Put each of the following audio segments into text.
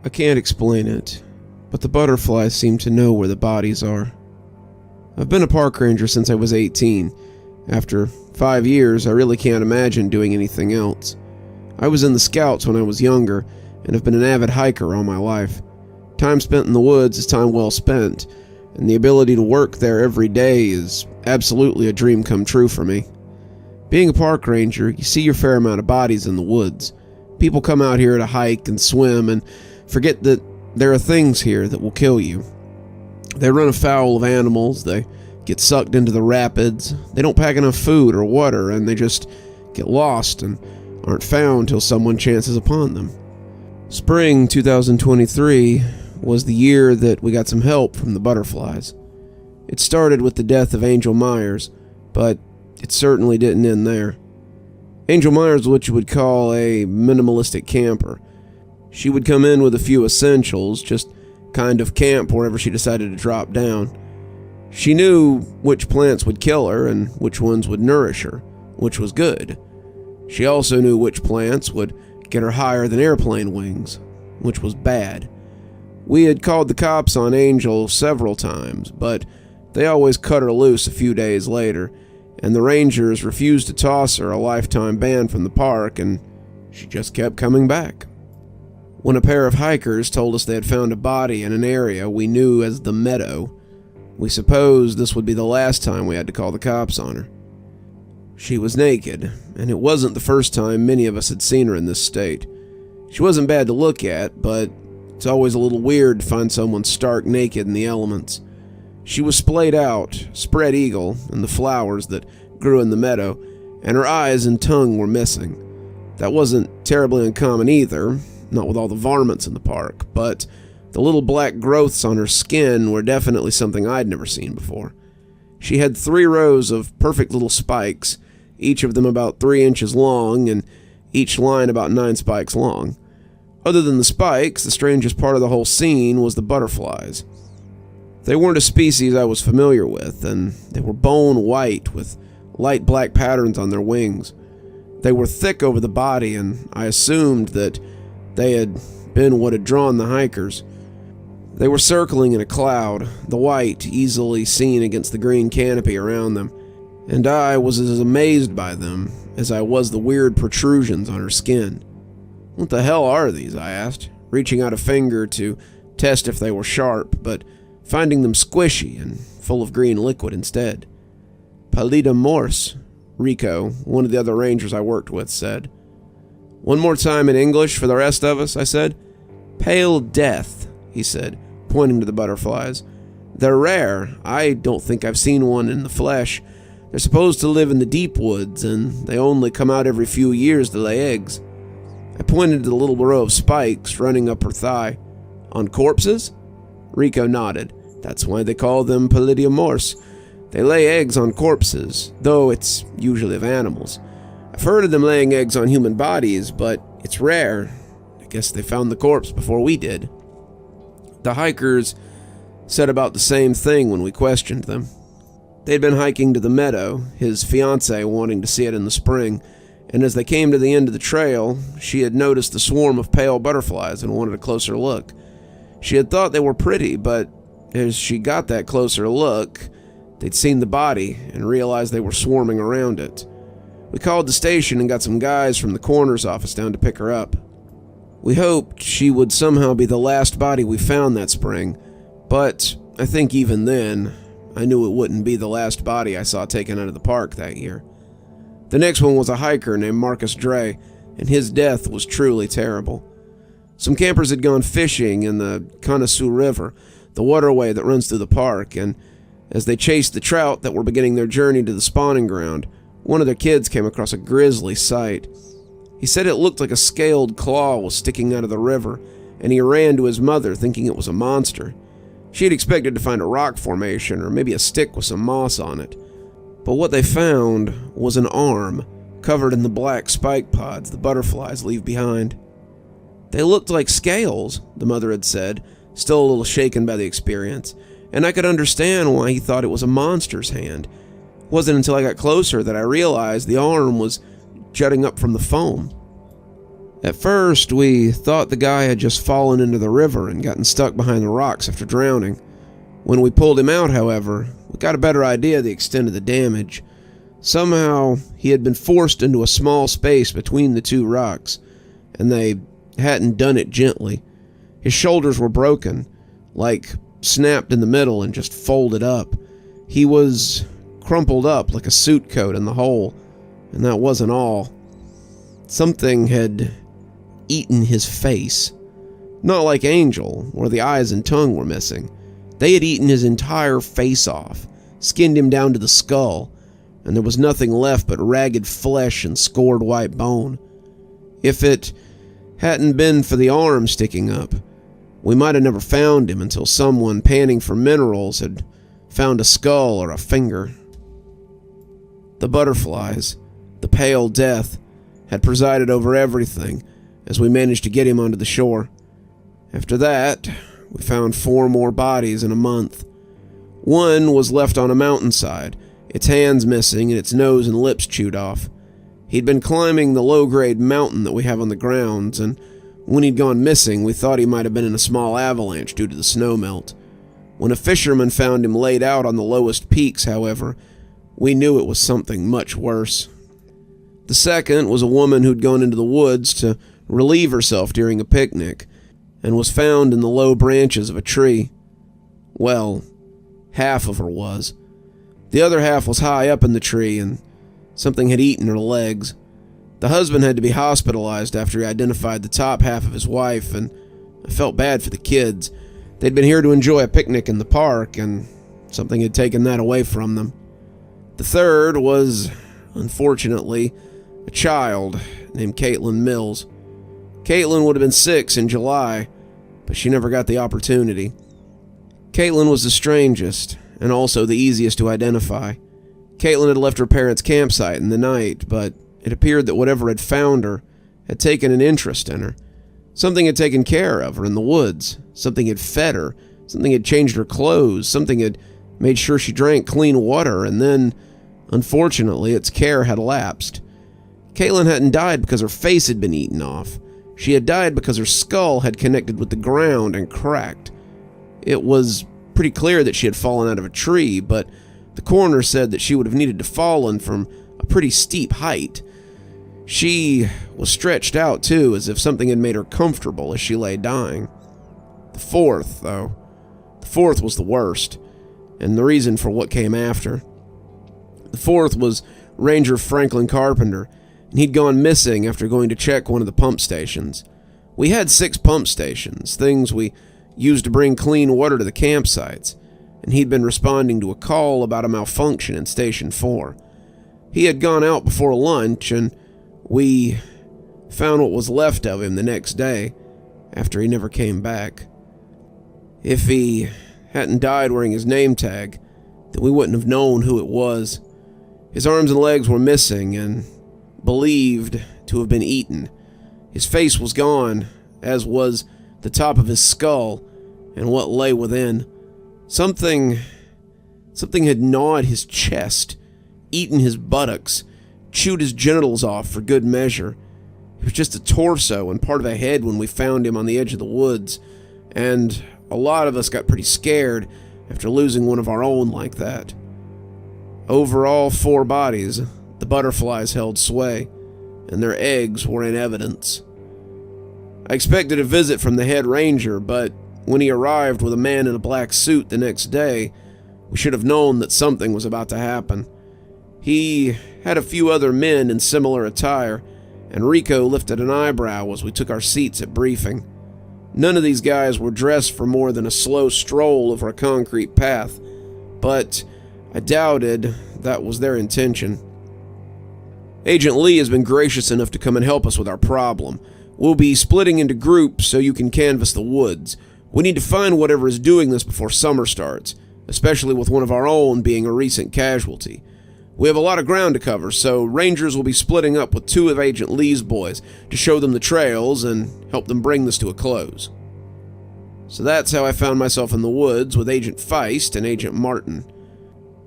I can't explain it, but the butterflies seem to know where the bodies are. I've been a park ranger since I was 18. After 5 years, I really can't imagine doing anything else. I was in the Scouts when I was younger, and have been an avid hiker all my life. Time spent in the woods is time well spent, and the ability to work there every day is absolutely a dream come true for me. Being a park ranger, you see your fair amount of bodies in the woods. People come out here to hike and swim and forget that there are things here that will kill you. They run afoul of animals, they get sucked into the rapids, they don't pack enough food or water, and they just get lost and aren't found till someone chances upon them. Spring 2023 was the year that we got some help from the butterflies. It started with the death of Angel Myers, but it certainly didn't end there. Angel Myers was what you would call a minimalistic camper. She would come in with a few essentials, just kind of camp wherever she decided to drop down. She knew which plants would kill her and which ones would nourish her, which was good. She also knew which plants would get her higher than airplane wings, which was bad. We had called the cops on Angel several times, but they always cut her loose a few days later, and the rangers refused to toss her a lifetime ban from the park, and she just kept coming back. When a pair of hikers told us they had found a body in an area we knew as the Meadow, we supposed this would be the last time we had to call the cops on her. She was naked, and it wasn't the first time many of us had seen her in this state. She wasn't bad to look at, but it's always a little weird to find someone stark naked in the elements. She was splayed out, spread eagle, in the flowers that grew in the meadow, and her eyes and tongue were missing. That wasn't terribly uncommon either, not with all the varmints in the park, but the little black growths on her skin were definitely something I'd never seen before. She had 3 rows of perfect little spikes, each of them about 3 inches long, and each line about 9 spikes long. Other than the spikes, the strangest part of the whole scene was the butterflies. They weren't a species I was familiar with, and they were bone white with light black patterns on their wings. They were thick over the body, and I assumed that they had been what had drawn the hikers. They were circling in a cloud, the white easily seen against the green canopy around them, and I was as amazed by them as I was the weird protrusions on her skin. "What the hell are these?" I asked, reaching out a finger to test if they were sharp, but finding them squishy and full of green liquid instead. "Pallida morse," Rico, one of the other rangers I worked with, said. "One more time in English for the rest of us," I said. "Pale death," he said, pointing to the butterflies. "They're rare. I don't think I've seen one in the flesh. They're supposed to live in the deep woods, and they only come out every few years to lay eggs." I pointed to the little row of spikes running up her thigh. "On corpses?" Rico nodded. "That's why they call them Pallida morse. They lay eggs on corpses, though it's usually of animals. I've heard of them laying eggs on human bodies, but it's rare. I guess they found the corpse before we did." The hikers said about the same thing when we questioned them. They'd been hiking to the meadow, his fiancée wanting to see it in the spring, and as they came to the end of the trail, she had noticed the swarm of pale butterflies and wanted a closer look. She had thought they were pretty, but as she got that closer look, they'd seen the body and realized they were swarming around it. We called the station and got some guys from the coroner's office down to pick her up. We hoped she would somehow be the last body we found that spring, but I think even then, I knew it wouldn't be the last body I saw taken out of the park that year. The next one was a hiker named Marcus Dre, and his death was truly terrible. Some campers had gone fishing in the Connoisseur River, the waterway that runs through the park, and as they chased the trout that were beginning their journey to the spawning ground, one of their kids came across a grisly sight. He said it looked like a scaled claw was sticking out of the river, and he ran to his mother thinking it was a monster. She had expected to find a rock formation or maybe a stick with some moss on it. But what they found was an arm covered in the black spike pods the butterflies leave behind. "They looked like scales," the mother had said, still a little shaken by the experience, and I could understand why he thought it was a monster's hand. It wasn't until I got closer that I realized the arm was jutting up from the foam. At first, we thought the guy had just fallen into the river and gotten stuck behind the rocks after drowning. When we pulled him out, however, we got a better idea of the extent of the damage. Somehow, he had been forced into a small space between the two rocks, and they hadn't done it gently. His shoulders were broken, like snapped in the middle and just folded up. He was crumpled up like a suit coat in the hole, and that wasn't all. Something had eaten his face. Not like Angel, where the eyes and tongue were missing. They had eaten his entire face off, skinned him down to the skull, and there was nothing left but ragged flesh and scored white bone. If it hadn't been for the arm sticking up, we might have never found him until someone panning for minerals had found a skull or a finger. The butterflies, the pale death, had presided over everything as we managed to get him onto the shore. After that, we found 4 more bodies in a month. One was left on a mountainside, its hands missing and its nose and lips chewed off. He'd been climbing the low-grade mountain that we have on the grounds, and when he'd gone missing, we thought he might have been in a small avalanche due to the snowmelt. When a fisherman found him laid out on the lowest peaks, however, we knew it was something much worse. The second was a woman who'd gone into the woods to relieve herself during a picnic, and was found in the low branches of a tree. Well, half of her was. The other half was high up in the tree, and something had eaten her legs. The husband had to be hospitalized after he identified the top half of his wife, and I felt bad for the kids. They'd been here to enjoy a picnic in the park, and something had taken that away from them. The third was, unfortunately, a child named Caitlin Mills. Caitlin would have been 6 in July, but she never got the opportunity. Caitlin was the strangest, and also the easiest to identify. Caitlin had left her parents' campsite in the night, but it appeared that whatever had found her had taken an interest in her. Something had taken care of her in the woods. Something had fed her. Something had changed her clothes. Something had made sure she drank clean water, and then, unfortunately, its care had lapsed. Caitlin hadn't died because her face had been eaten off. She had died because her skull had connected with the ground and cracked. It was pretty clear that she had fallen out of a tree, but the coroner said that she would have needed to fallen from a pretty steep height. She was stretched out, too, as if something had made her comfortable as she lay dying. The fourth was the worst, and the reason for what came after. The fourth was Ranger Franklin Carpenter, and he'd gone missing after going to check one of the pump stations. We had 6 pump stations, things we used to bring clean water to the campsites, and he'd been responding to a call about a malfunction in Station 4. He had gone out before lunch, and we found what was left of him the next day, after he never came back. If he hadn't died wearing his name tag, then we wouldn't have known who it was. His arms and legs were missing and believed to have been eaten. His face was gone, as was the top of his skull and what lay within. Something had gnawed his chest, eaten his buttocks, chewed his genitals off for good measure. It was just a torso and part of a head when we found him on the edge of the woods, and a lot of us got pretty scared after losing one of our own like that. Over all 4 bodies, the butterflies held sway, and their eggs were in evidence. I expected a visit from the head ranger, but when he arrived with a man in a black suit the next day, we should have known that something was about to happen. He had a few other men in similar attire, and Rico lifted an eyebrow as we took our seats at briefing. None of these guys were dressed for more than a slow stroll over a concrete path, but I doubted that was their intention. Agent Lee has been gracious enough to come and help us with our problem. We'll be splitting into groups so you can canvass the woods. We need to find whatever is doing this before summer starts, especially with one of our own being a recent casualty. We have a lot of ground to cover, so Rangers will be splitting up with 2 of Agent Lee's boys to show them the trails and help them bring this to a close. So that's how I found myself in the woods with Agent Feist and Agent Martin.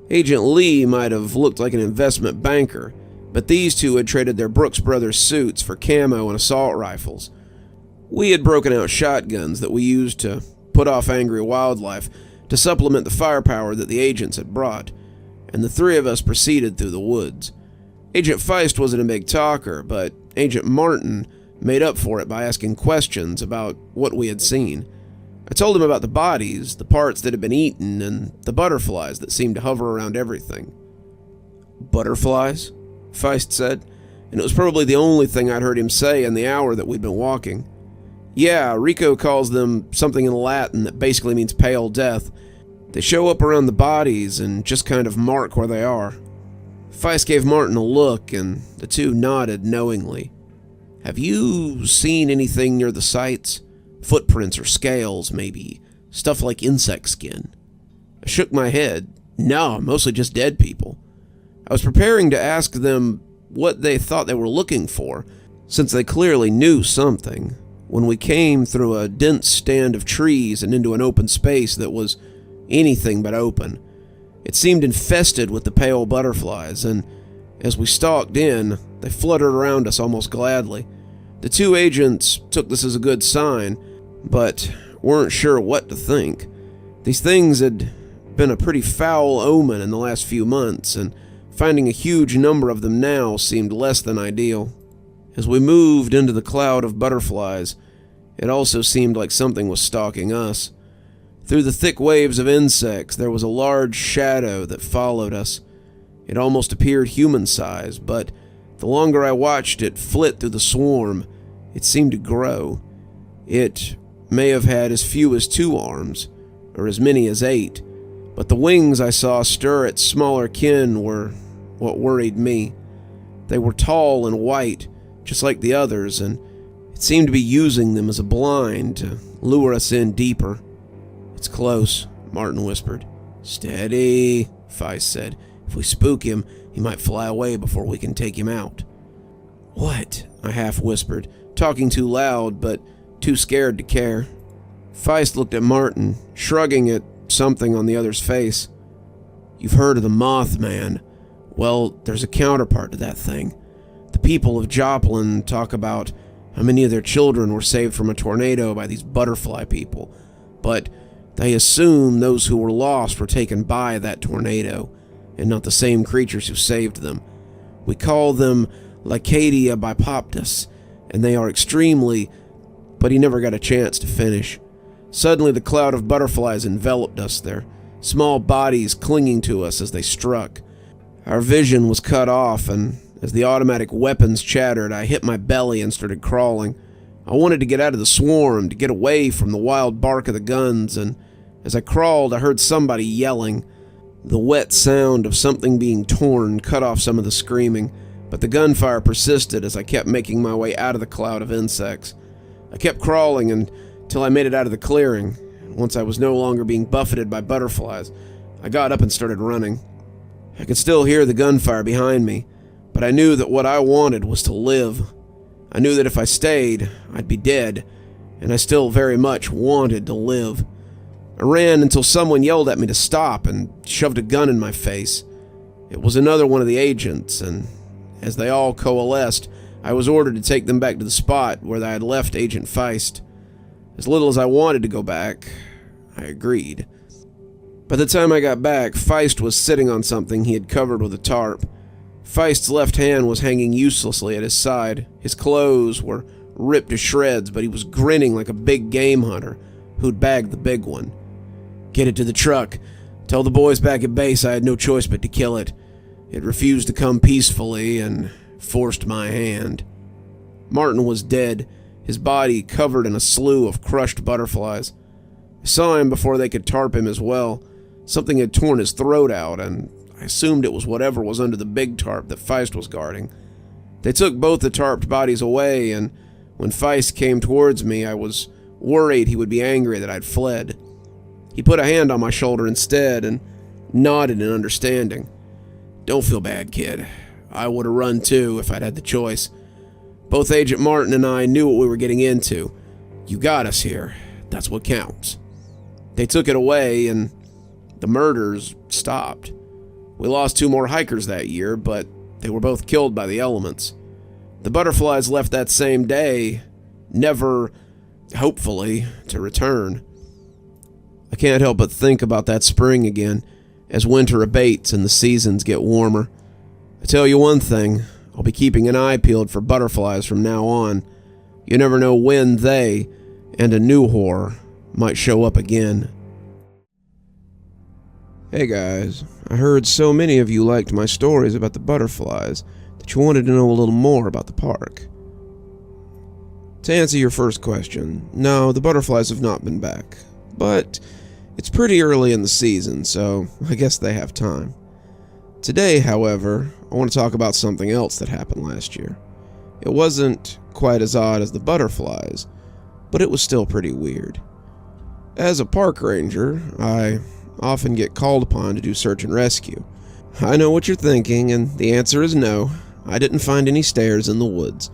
Agent Lee might have looked like an investment banker, but these two had traded their Brooks Brothers suits for camo and assault rifles. We had broken out shotguns that we used to put off angry wildlife to supplement the firepower that the agents had brought, and the three of us proceeded through the woods. Agent Feist wasn't a big talker, but Agent Martin made up for it by asking questions about what we had seen. I told him about the bodies, the parts that had been eaten, and the butterflies that seemed to hover around everything. "Butterflies?" Feist said, and it was probably the only thing I'd heard him say in the hour that we'd been walking. "Yeah, Rico calls them something in Latin that basically means pale death. They show up around the bodies and just kind of mark where they are." Feist gave Martin a look, and the two nodded knowingly. "Have you seen anything near the sites? Footprints or scales, maybe. Stuff like insect skin?" I shook my head. "No, mostly just dead people." I was preparing to ask them what they thought they were looking for, since they clearly knew something, when we came through a dense stand of trees and into an open space that was anything but open. It seemed infested with the pale butterflies, and as we stalked in, they fluttered around us almost gladly. The two agents took this as a good sign, but weren't sure what to think. These things had been a pretty foul omen in the last few months, and finding a huge number of them now seemed less than ideal. As we moved into the cloud of butterflies, it also seemed like something was stalking us. Through the thick waves of insects, there was a large shadow that followed us. It almost appeared human-sized, but the longer I watched it flit through the swarm, it seemed to grow. It may have had as few as 2 arms, or as many as 8, but the wings I saw stir its smaller kin were what worried me. They were tall and white, just like the others, and it seemed to be using them as a blind to lure us in deeper. "It's close," Martin whispered. "Steady," Feist said. "If we spook him, he might fly away before we can take him out." "What?" I half whispered, talking too loud, but too scared to care. Feist looked at Martin, shrugging at something on the other's face. "You've heard of the Mothman. Well, there's a counterpart to that thing. The people of Joplin talk about how many of their children were saved from a tornado by these butterfly people, but they assume those who were lost were taken by that tornado, and not the same creatures who saved them. We call them Lycadia bipoptus, and they are extremely..." But he never got a chance to finish. Suddenly the cloud of butterflies enveloped us, their small bodies clinging to us as they struck. Our vision was cut off, and as the automatic weapons chattered, I hit my belly and started crawling. I wanted to get out of the swarm, to get away from the wild bark of the guns, and as I crawled, I heard somebody yelling. The wet sound of something being torn cut off some of the screaming, but the gunfire persisted as I kept making my way out of the cloud of insects. I kept crawling until I made it out of the clearing. Once I was no longer being buffeted by butterflies, I got up and started running. I could still hear the gunfire behind me, but I knew that what I wanted was to live. I knew that if I stayed, I'd be dead, and I still very much wanted to live. I ran until someone yelled at me to stop and shoved a gun in my face. It was another one of the agents, and as they all coalesced, I was ordered to take them back to the spot where I had left Agent Feist. As little as I wanted to go back, I agreed. By the time I got back, Feist was sitting on something he had covered with a tarp. Feist's left hand was hanging uselessly at his side. His clothes were ripped to shreds, but he was grinning like a big game hunter who'd bagged the big one. "Get it to the truck. Tell the boys back at base I had no choice but to kill it. It refused to come peacefully and forced my hand." Martin was dead, his body covered in a slew of crushed butterflies. I saw him before they could tarp him as well. Something had torn his throat out, and I assumed it was whatever was under the big tarp that Feist was guarding. They took both the tarped bodies away, and when Feist came towards me, I was worried he would be angry that I'd fled. He put a hand on my shoulder instead and nodded in understanding. "Don't feel bad, kid. I would have run too if I'd had the choice. Both Agent Martin and I knew what we were getting into. You got us here. That's what counts." They took it away, and the murders stopped. We lost 2 more hikers that year, but they were both killed by the elements. The butterflies left that same day, never, hopefully, to return. I can't help but think about that spring again, as winter abates and the seasons get warmer. I tell you one thing, I'll be keeping an eye peeled for butterflies from now on. You never know when they, and a new horror, might show up again. Hey guys, I heard so many of you liked my stories about the butterflies that you wanted to know a little more about the park. To answer your first question, no, the butterflies have not been back, but it's pretty early in the season, so I guess they have time. Today, however, I want to talk about something else that happened last year. It wasn't quite as odd as the butterflies, but it was still pretty weird. As a park ranger, I often get called upon to do search and rescue. I know what you're thinking, and the answer is no. I didn't find any stairs in the woods.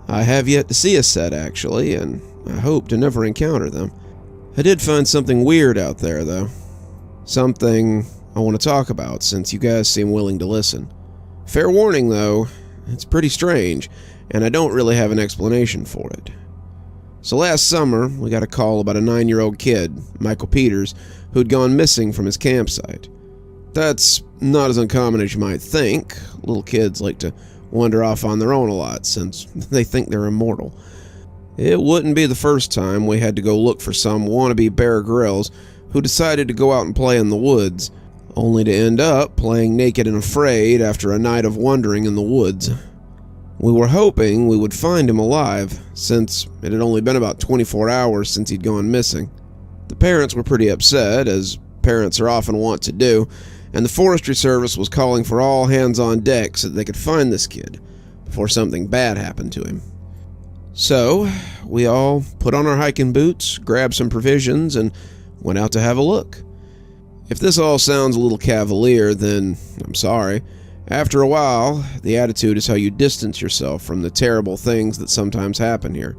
I have yet to see a set, actually, and I hope to never encounter them. I did find something weird out there, though. Something I want to talk about, since you guys seem willing to listen. Fair warning, though, it's pretty strange, and I don't really have an explanation for it. So last summer, we got a call about a 9-year-old kid, Michael Peters, who'd gone missing from his campsite. That's not as uncommon as you might think. Little kids like to wander off on their own a lot, since they think they're immortal. It wouldn't be the first time we had to go look for some wannabe Bear Grylls who decided to go out and play in the woods, only to end up playing naked and afraid after a night of wandering in the woods. We were hoping we would find him alive, since it had only been about 24 hours since he'd gone missing. The parents were pretty upset, as parents are often wont to do, and the Forestry Service was calling for all hands on deck so that they could find this kid before something bad happened to him. So, we all put on our hiking boots, grabbed some provisions, and went out to have a look. If this all sounds a little cavalier, then I'm sorry. After a while, the attitude is how you distance yourself from the terrible things that sometimes happen here.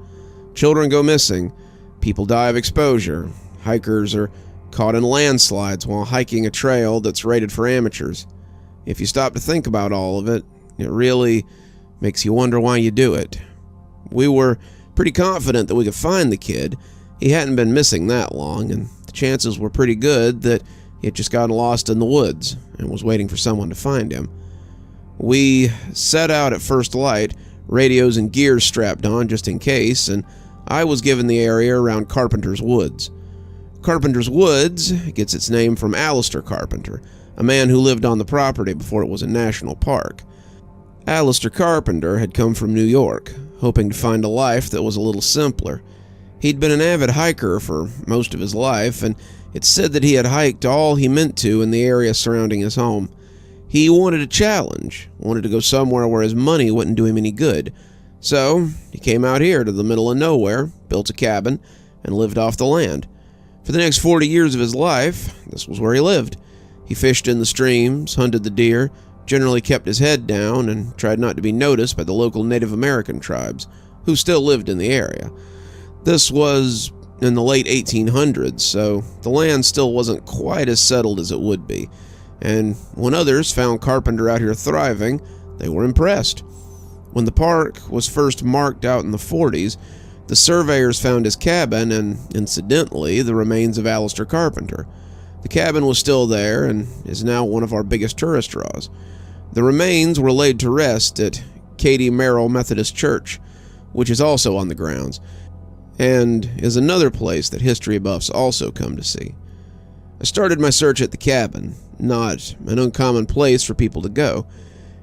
Children go missing, people die of exposure, hikers are caught in landslides while hiking a trail that's rated for amateurs. If you stop to think about all of it, it really makes you wonder why you do it. We were pretty confident that we could find the kid. He hadn't been missing that long, and the chances were pretty good that he had just gotten lost in the woods and was waiting for someone to find him. We set out at first light, radios and gear strapped on just in case, and I was given the area around Carpenter's Woods. Carpenter's Woods gets its name from Alistair Carpenter, a man who lived on the property before it was a national park. Alistair Carpenter had come from New York, hoping to find a life that was a little simpler. He'd been an avid hiker for most of his life, and it's said that he had hiked all he meant to in the area surrounding his home. He wanted a challenge, wanted to go somewhere where his money wouldn't do him any good. So, he came out here to the middle of nowhere, built a cabin, and lived off the land. For the next 40 years of his life, this was where he lived. He fished in the streams, hunted the deer, generally kept his head down, and tried not to be noticed by the local Native American tribes, who still lived in the area. This was in the late 1800s, so the land still wasn't quite as settled as it would be. And when others found Carpenter out here thriving, they were impressed. When the park was first marked out in the 40s, the surveyors found his cabin and, incidentally, the remains of Alistair Carpenter. The cabin was still there and is now one of our biggest tourist draws. The remains were laid to rest at Katy Merrill Methodist Church, which is also on the grounds, and is another place that history buffs also come to see. I started my search at the cabin, not an uncommon place for people to go.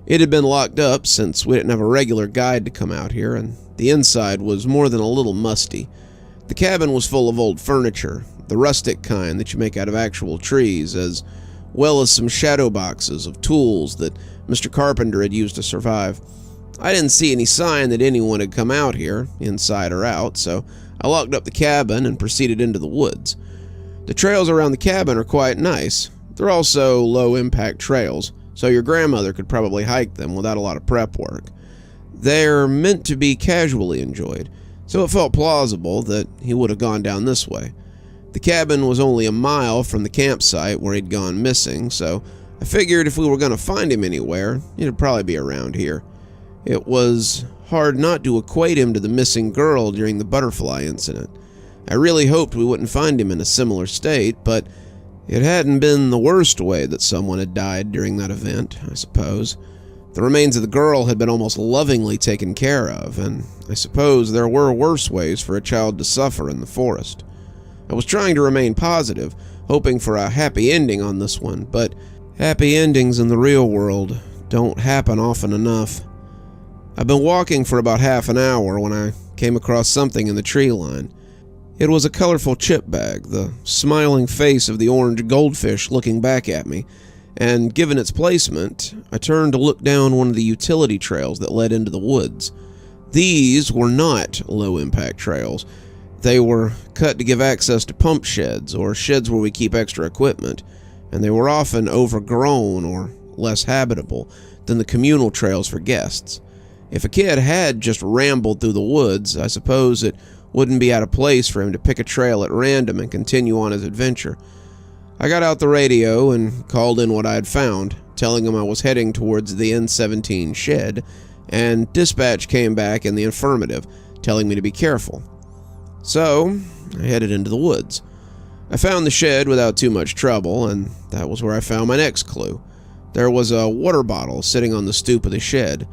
It had been locked up since we didn't have a regular guide to come out here, and the inside was more than a little musty. The cabin was full of old furniture, the rustic kind that you make out of actual trees, as well as some shadow boxes of tools that Mr. Carpenter had used to survive. I didn't see any sign that anyone had come out here, inside or out, so I locked up the cabin and proceeded into the woods. The trails around the cabin are quite nice. They're also low-impact trails, so your grandmother could probably hike them without a lot of prep work. They're meant to be casually enjoyed, so it felt plausible that he would have gone down this way. The cabin was only a mile from the campsite where he'd gone missing, so I figured if we were going to find him anywhere, it'd probably be around here. It was hard not to equate him to the missing girl during the butterfly incident. I really hoped we wouldn't find him in a similar state, but it hadn't been the worst way that someone had died during that event, I suppose. The remains of the girl had been almost lovingly taken care of, and I suppose there were worse ways for a child to suffer in the forest. I was trying to remain positive, hoping for a happy ending on this one, but happy endings in the real world don't happen often enough. I'd been walking for about half an hour when I came across something in the tree line. It was a colorful chip bag, the smiling face of the orange goldfish looking back at me, and given its placement, I turned to look down one of the utility trails that led into the woods. These were not low-impact trails. They were cut to give access to pump sheds, or sheds where we keep extra equipment, and they were often overgrown or less habitable than the communal trails for guests. If a kid had just rambled through the woods, I suppose it wouldn't be out of place for him to pick a trail at random and continue on his adventure. I got out the radio and called in what I had found, telling him I was heading towards the N-17 shed, and dispatch came back in the affirmative, telling me to be careful. So, I headed into the woods. I found the shed without too much trouble, and that was where I found my next clue. There was a water bottle sitting on the stoop of the shed.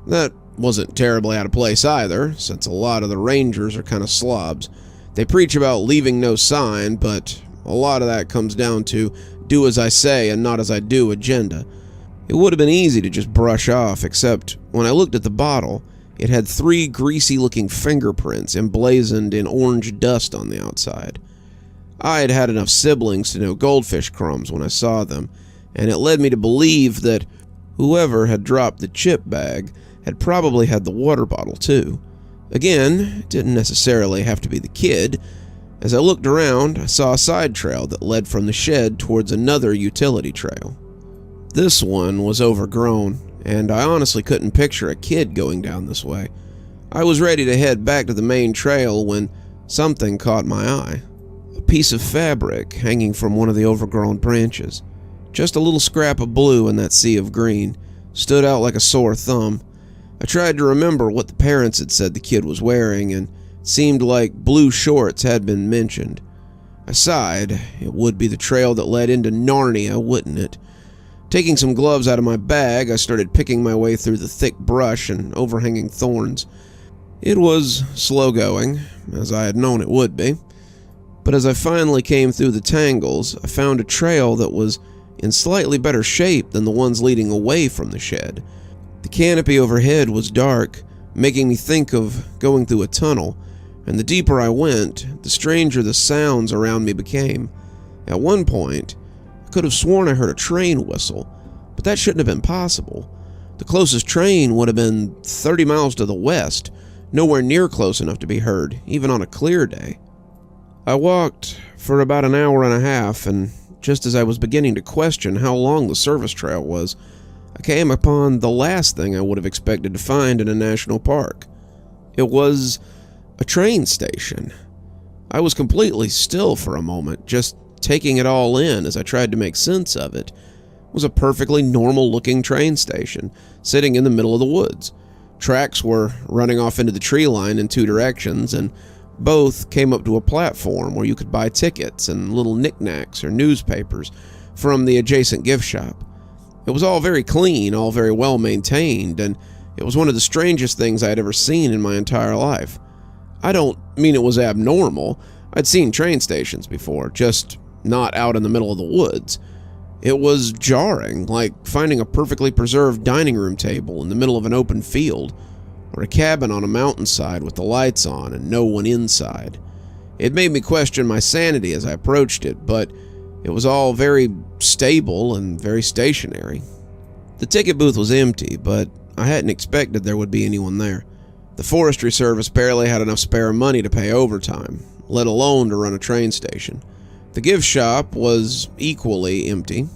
That wasn't terribly out of place either, since a lot of the rangers are kind of slobs. They preach about leaving no sign, but a lot of that comes down to do as I say and not as I do agenda. It would have been easy to just brush off, except when I looked at the bottle, it had 3 greasy-looking fingerprints emblazoned in orange dust on the outside. I had had enough siblings to know goldfish crumbs when I saw them, and it led me to believe that whoever had dropped the chip bag had probably had the water bottle too. Again, it didn't necessarily have to be the kid. As I looked around, I saw a side trail that led from the shed towards another utility trail. This one was overgrown, and I honestly couldn't picture a kid going down this way. I was ready to head back to the main trail when something caught my eye. A piece of fabric hanging from one of the overgrown branches. Just a little scrap of blue in that sea of green. Stood out like a sore thumb. I tried to remember what the parents had said the kid was wearing, and it seemed like blue shorts had been mentioned. I sighed. It would be the trail that led into Narnia, wouldn't it? Taking some gloves out of my bag, I started picking my way through the thick brush and overhanging thorns. It was slow going, as I had known it would be. But as I finally came through the tangles, I found a trail that was in slightly better shape than the ones leading away from the shed. The canopy overhead was dark, making me think of going through a tunnel, and the deeper I went, the stranger the sounds around me became. At one point, I could have sworn I heard a train whistle, but that shouldn't have been possible. The closest train would have been 30 miles to the west, nowhere near close enough to be heard, even on a clear day. I walked for about an hour and a half, and just as I was beginning to question how long the service trail was, I came upon the last thing I would have expected to find in a national park. It was a train station. I was completely still for a moment, just taking it all in as I tried to make sense of it. It was a perfectly normal-looking train station, sitting in the middle of the woods. Tracks were running off into the tree line in 2 directions, and both came up to a platform where you could buy tickets and little knickknacks or newspapers from the adjacent gift shop. It was all very clean, all very well maintained, and it was one of the strangest things I had ever seen in my entire life. I don't mean it was abnormal. I'd seen train stations before, just not out in the middle of the woods. It was jarring, like finding a perfectly preserved dining room table in the middle of an open field, or a cabin on a mountainside with the lights on and no one inside. It made me question my sanity as I approached it, but it was all very stable and very stationary. The ticket booth was empty, but I hadn't expected there would be anyone there. The Forestry Service barely had enough spare money to pay overtime, let alone to run a train station. The gift shop was equally empty,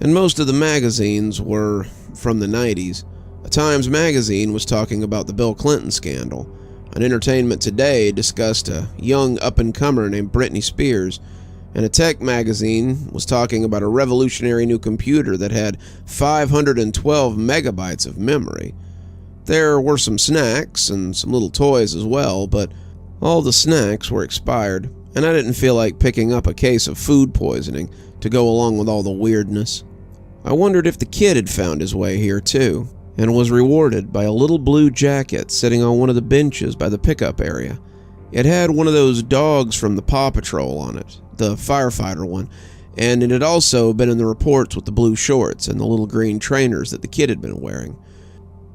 and most of the magazines were from the 90s. A Times magazine was talking about the Bill Clinton scandal. An Entertainment Today discussed a young up-and-comer named Britney Spears, and a tech magazine was talking about a revolutionary new computer that had 512 megabytes of memory. There were some snacks and some little toys as well, but all the snacks were expired, and I didn't feel like picking up a case of food poisoning to go along with all the weirdness. I wondered if the kid had found his way here too, and was rewarded by a little blue jacket sitting on one of the benches by the pickup area. It had one of those dogs from the Paw Patrol on it, the firefighter one, and it had also been in the reports with the blue shorts and the little green trainers that the kid had been wearing.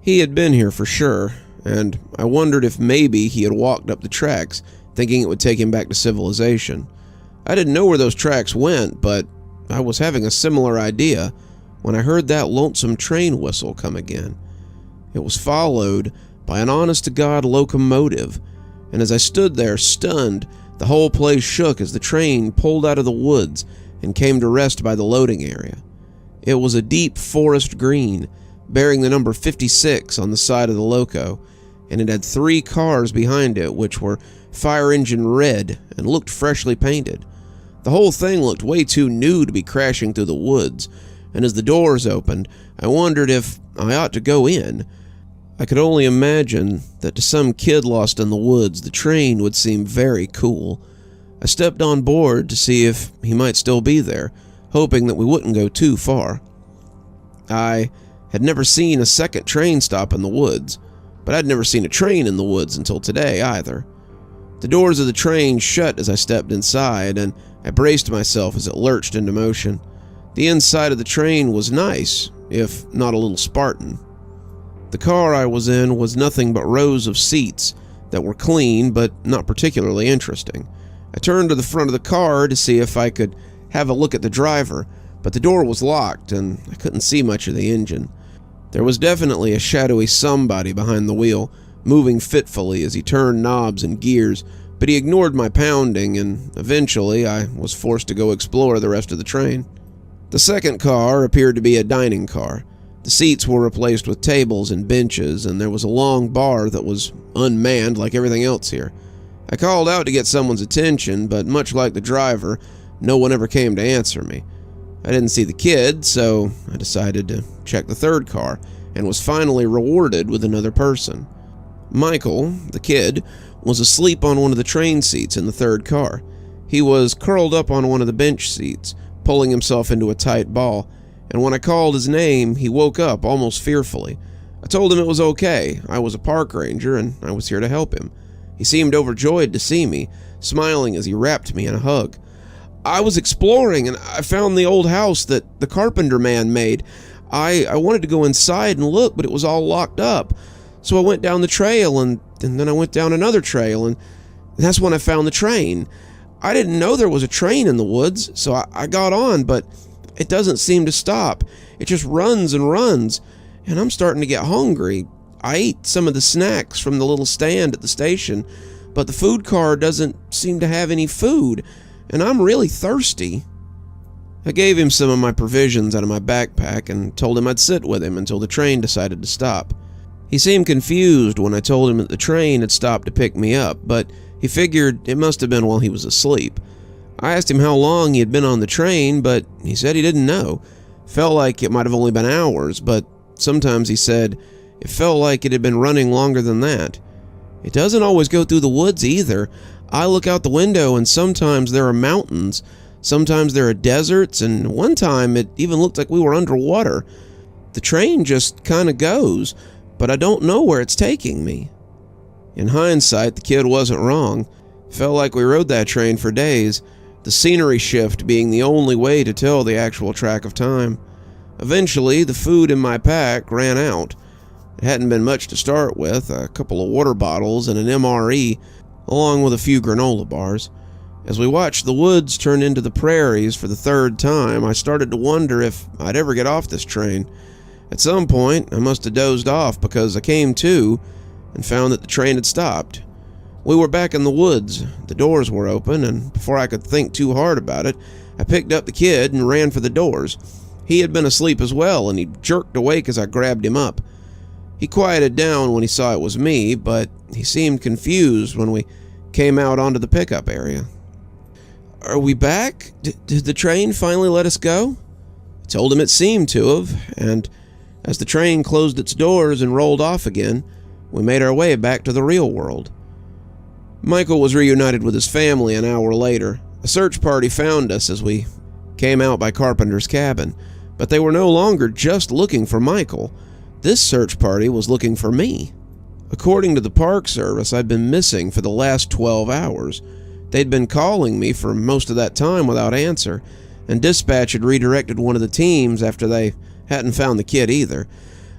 He had been here for sure, and I wondered if maybe he had walked up the tracks, thinking it would take him back to civilization. I didn't know where those tracks went, but I was having a similar idea when I heard that lonesome train whistle come again. It was followed by an honest-to-God locomotive, and as I stood there stunned, the whole place shook as the train pulled out of the woods and came to rest by the loading area. It was a deep forest green, bearing the number 56 on the side of the loco, and it had 3 cars behind it which were fire engine red and looked freshly painted. The whole thing looked way too new to be crashing through the woods, and as the doors opened, I wondered if I ought to go in. I could only imagine that to some kid lost in the woods, the train would seem very cool. I stepped on board to see if he might still be there, hoping that we wouldn't go too far. I had never seen a second train stop in the woods, but I'd never seen a train in the woods until today either. The doors of the train shut as I stepped inside, and I braced myself as it lurched into motion. The inside of the train was nice, if not a little Spartan. The car I was in was nothing but rows of seats that were clean but not particularly interesting. I turned to the front of the car to see if I could have a look at the driver, but the door was locked and I couldn't see much of the engine. There was definitely a shadowy somebody behind the wheel, moving fitfully as he turned knobs and gears, but he ignored my pounding, and eventually I was forced to go explore the rest of the train. The second car appeared to be a dining car. The seats were replaced with tables and benches, and there was a long bar that was unmanned like everything else here. I called out to get someone's attention, but much like the driver, no one ever came to answer me. I didn't see the kid, so I decided to check the third car, and was finally rewarded with another person. Michael, the kid, was asleep on one of the train seats in the third car. He was curled up on one of the bench seats, pulling himself into a tight ball, and when I called his name, he woke up almost fearfully. I told him it was okay. I was a park ranger, and I was here to help him. He seemed overjoyed to see me, smiling as he wrapped me in a hug. I was exploring, and I found the old house that the carpenter man made. I wanted to go inside and look, but it was all locked up. So I went down the trail, and then I went down another trail, and that's when I found the train. I didn't know there was a train in the woods, so I got on, but it doesn't seem to stop. It just runs and runs, and I'm starting to get hungry. I ate some of the snacks from the little stand at the station, but the food car doesn't seem to have any food, and I'm really thirsty. I gave him some of my provisions out of my backpack and told him I'd sit with him until the train decided to stop. He seemed confused when I told him that the train had stopped to pick me up, but he figured it must have been while he was asleep. I asked him how long he had been on the train, but he said he didn't know. Felt like it might have only been hours, but sometimes he said it felt like it had been running longer than that. It doesn't always go through the woods either. I look out the window and sometimes there are mountains, sometimes there are deserts, and one time it even looked like we were underwater. The train just kind of goes, but I don't know where it's taking me. In hindsight, the kid wasn't wrong. Felt like we rode that train for days, the scenery shift being the only way to tell the actual track of time. Eventually, the food in my pack ran out. It hadn't been much to start with, a couple of water bottles and an MRE, along with a few granola bars. As we watched the woods turn into the prairies for the third time, I started to wonder if I'd ever get off this train. At some point, I must have dozed off because I came to and found that the train had stopped. We were back in the woods, the doors were open, and before I could think too hard about it, I picked up the kid and ran for the doors. He had been asleep as well, and he jerked awake as I grabbed him up. He quieted down when he saw it was me, but he seemed confused when we came out onto the pickup area. Are we back? Did the train finally let us go? I told him it seemed to have, and as the train closed its doors and rolled off again, we made our way back to the real world. Michael was reunited with his family an hour later. A search party found us as we came out by Carpenter's cabin, but they were no longer just looking for Michael. This search party was looking for me. According to the Park Service, I'd been missing for the last 12 hours. They'd been calling me for most of that time without answer, and dispatch had redirected one of the teams after they hadn't found the kid either.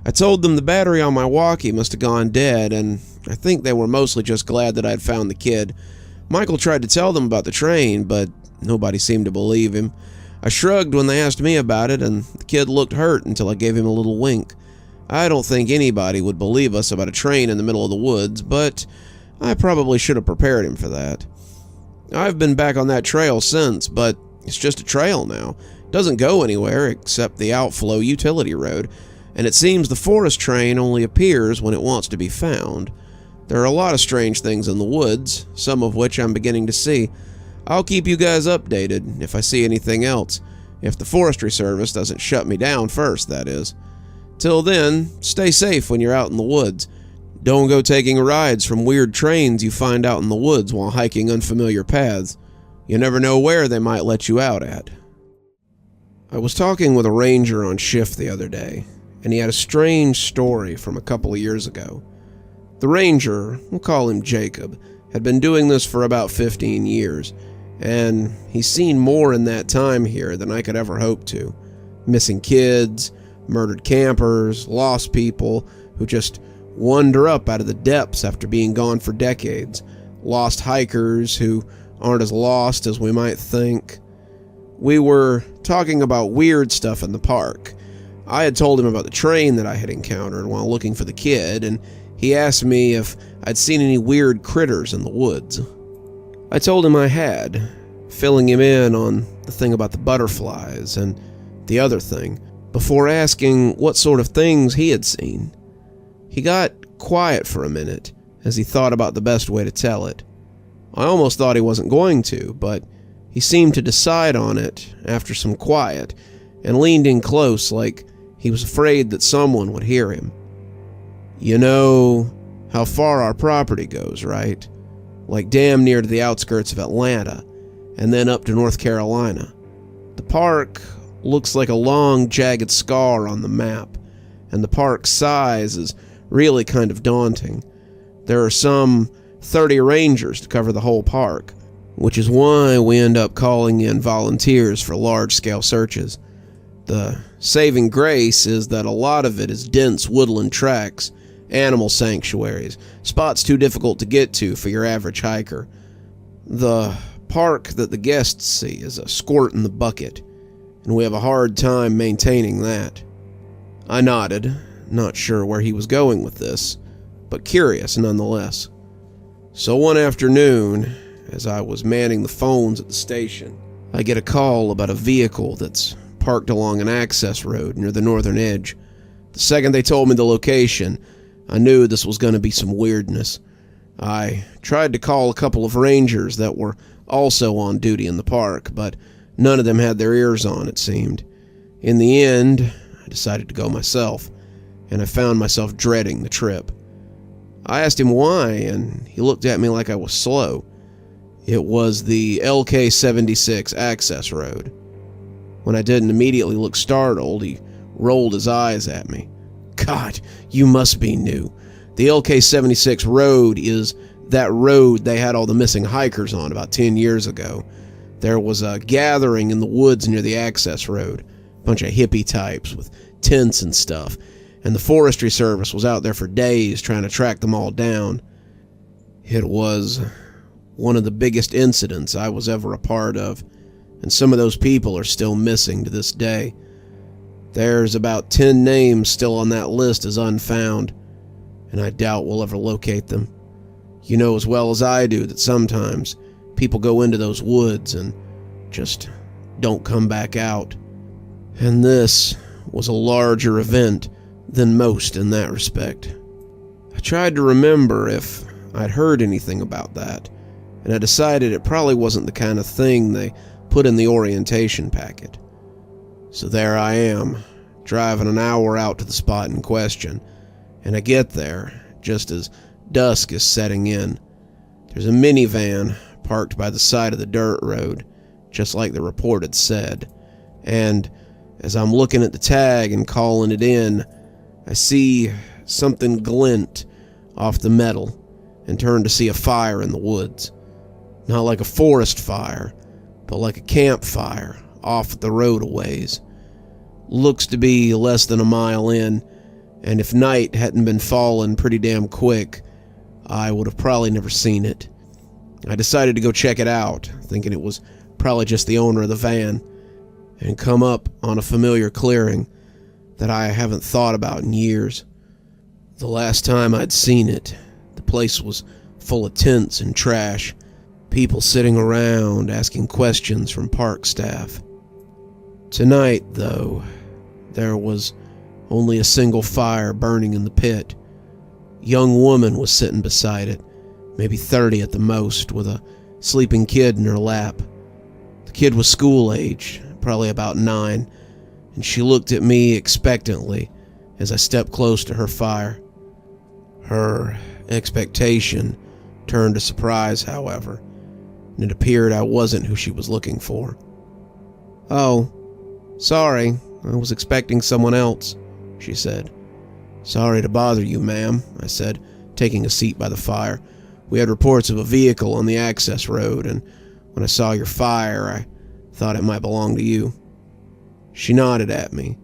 I told them the battery on my walkie must have gone dead, and I think they were mostly just glad that I'd found the kid. Michael tried to tell them about the train, but nobody seemed to believe him. I shrugged when they asked me about it, and the kid looked hurt until I gave him a little wink. I don't think anybody would believe us about a train in the middle of the woods, but I probably should have prepared him for that. I've been back on that trail since, but it's just a trail now. It doesn't go anywhere except the outflow utility road, and it seems the forest train only appears when it wants to be found. There are a lot of strange things in the woods, some of which I'm beginning to see. I'll keep you guys updated if I see anything else, if the Forestry Service doesn't shut me down first, that is. Till then, stay safe when you're out in the woods. Don't go taking rides from weird trains you find out in the woods while hiking unfamiliar paths. You never know where they might let you out at. I was talking with a ranger on shift the other day, and he had a strange story from a couple of years ago. The ranger, we'll call him Jacob, had been doing this for about 15 years, and he's seen more in that time here than I could ever hope to. Missing kids, murdered campers, lost people who just wander up out of the depths after being gone for decades, lost hikers who aren't as lost as we might think. We were talking about weird stuff in the park. I had told him about the train that I had encountered while looking for the kid, and he asked me if I'd seen any weird critters in the woods. I told him I had, filling him in on the thing about the butterflies and the other thing, before asking what sort of things he had seen. He got quiet for a minute as he thought about the best way to tell it. I almost thought he wasn't going to, but he seemed to decide on it after some quiet and leaned in close like he was afraid that someone would hear him. You know how far our property goes, right? Like damn near to the outskirts of Atlanta and then up to North Carolina. The park looks like a long, jagged scar on the map, and the park's size is really kind of daunting. There are some 30 rangers to cover the whole park, which is why we end up calling in volunteers for large-scale searches. The saving grace is that a lot of it is dense woodland tracks, animal sanctuaries, spots too difficult to get to for your average hiker. The park that the guests see is a squirt in the bucket, and we have a hard time maintaining that. I nodded, not sure where he was going with this, but curious nonetheless. So one afternoon, as I was manning the phones at the station, I get a call about a vehicle that's parked along an access road near the northern edge. The second they told me the location, I knew this was going to be some weirdness. I tried to call a couple of rangers that were also on duty in the park, but none of them had their ears on, it seemed. In the end, I decided to go myself, and I found myself dreading the trip. I asked him why, and he looked at me like I was slow. It was the LK-76 access road. When I didn't immediately look startled, he rolled his eyes at me. God, you must be new. The LK-76 road is that road they had all the missing hikers on about 10 years ago. There was a gathering in the woods near the access road. A bunch of hippie types with tents and stuff. And the Forestry Service was out there for days trying to track them all down. It was one of the biggest incidents I was ever a part of, and some of those people are still missing to this day. There's about 10 names still on that list as unfound, and I doubt we'll ever locate them. You know as well as I do that sometimes people go into those woods and just don't come back out. And this was a larger event than most in that respect. I tried to remember if I'd heard anything about that, and I decided it probably wasn't the kind of thing they put in the orientation packet. So there I am, driving an hour out to the spot in question, and I get there just as dusk is setting in. There's a minivan parked by the side of the dirt road, just like the report had said, and as I'm looking at the tag and calling it in, I see something glint off the metal and turn to see a fire in the woods. Not like a forest fire, but like a campfire off the road a ways. Looks to be less than a mile in, and if night hadn't been falling pretty damn quick, I would have probably never seen it. I decided to go check it out, thinking it was probably just the owner of the van, and come up on a familiar clearing that I haven't thought about in years. The last time I'd seen it, the place was full of tents and trash, people sitting around asking questions from park staff. Tonight, though, there was only a single fire burning in the pit. A young woman was sitting beside it, maybe 30 at the most, with a sleeping kid in her lap. The kid was school-age, probably about 9, and she looked at me expectantly as I stepped close to her fire. Her expectation turned to surprise, however, and it appeared I wasn't who she was looking for. "Oh, sorry, I was expecting someone else," she said. "Sorry to bother you, ma'am," I said, taking a seat by the fire. "We had reports of a vehicle on the access road, and when I saw your fire, I thought it might belong to you." She nodded at me.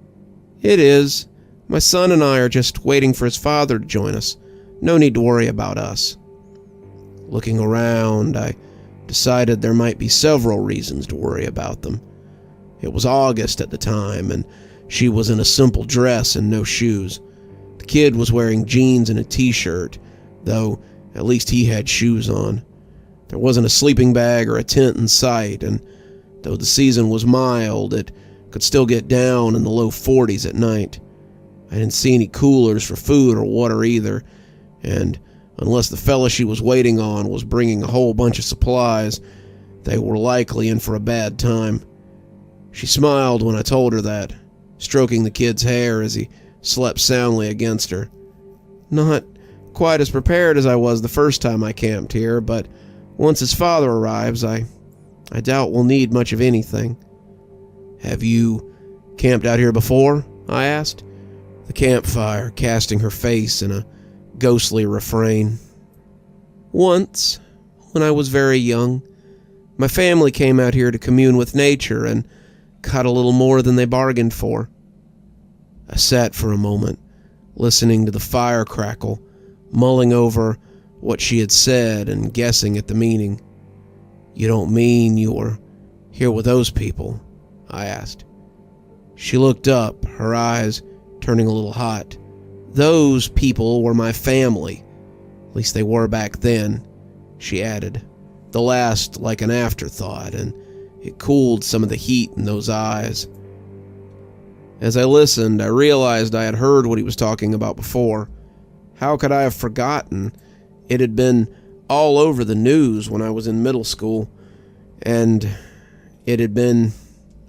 "It is. My son and I are just waiting for his father to join us. No need to worry about us." Looking around, I decided there might be several reasons to worry about them. It was August at the time, and she was in a simple dress and no shoes. The kid was wearing jeans and a t-shirt, though at least he had shoes on. There wasn't a sleeping bag or a tent in sight, and though the season was mild, it could still get down in the low 40s at night. I didn't see any coolers for food or water either, and unless the fella she was waiting on was bringing a whole bunch of supplies, they were likely in for a bad time. She smiled when I told her that, stroking the kid's hair as he slept soundly against her. "Not quite as prepared as I was the first time I camped here, but once his father arrives, I doubt we'll need much of anything." "Have you camped out here before?" I asked, the campfire casting her face in a ghostly refrain. "Once, when I was very young. My family came out here to commune with nature and got a little more than they bargained for." I sat for a moment, listening to the fire crackle, mulling over what she had said and guessing at the meaning. "You don't mean you were here with those people?" I asked. She looked up, her eyes turning a little hot. "Those people were my family. At least they were back then," she added, the last like an afterthought, and it cooled some of the heat in those eyes. As I listened, I realized I had heard what he was talking about before. How could I have forgotten? It had been all over the news when I was in middle school, and it had been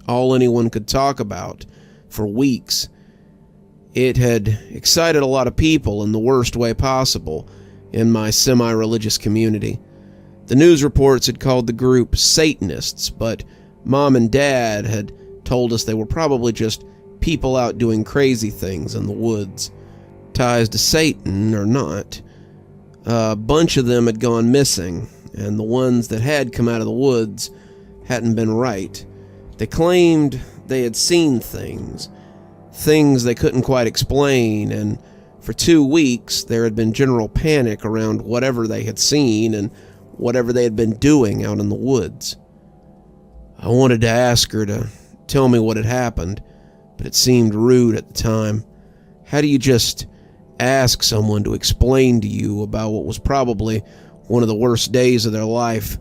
all anyone could talk about for weeks. It had excited a lot of people in the worst way possible in my semi-religious community. The news reports had called the group Satanists, but Mom and Dad had told us they were probably just people out doing crazy things in the woods. Ties to Satan or not, a bunch of them had gone missing, and the ones that had come out of the woods hadn't been right. They claimed they had seen things they couldn't quite explain, and for 2 weeks there had been general panic around whatever they had seen and whatever they had been doing out in the woods. I wanted to ask her to tell me what had happened, but it seemed rude at the time. How do you just ask someone to explain to you about what was probably one of the worst days of their life?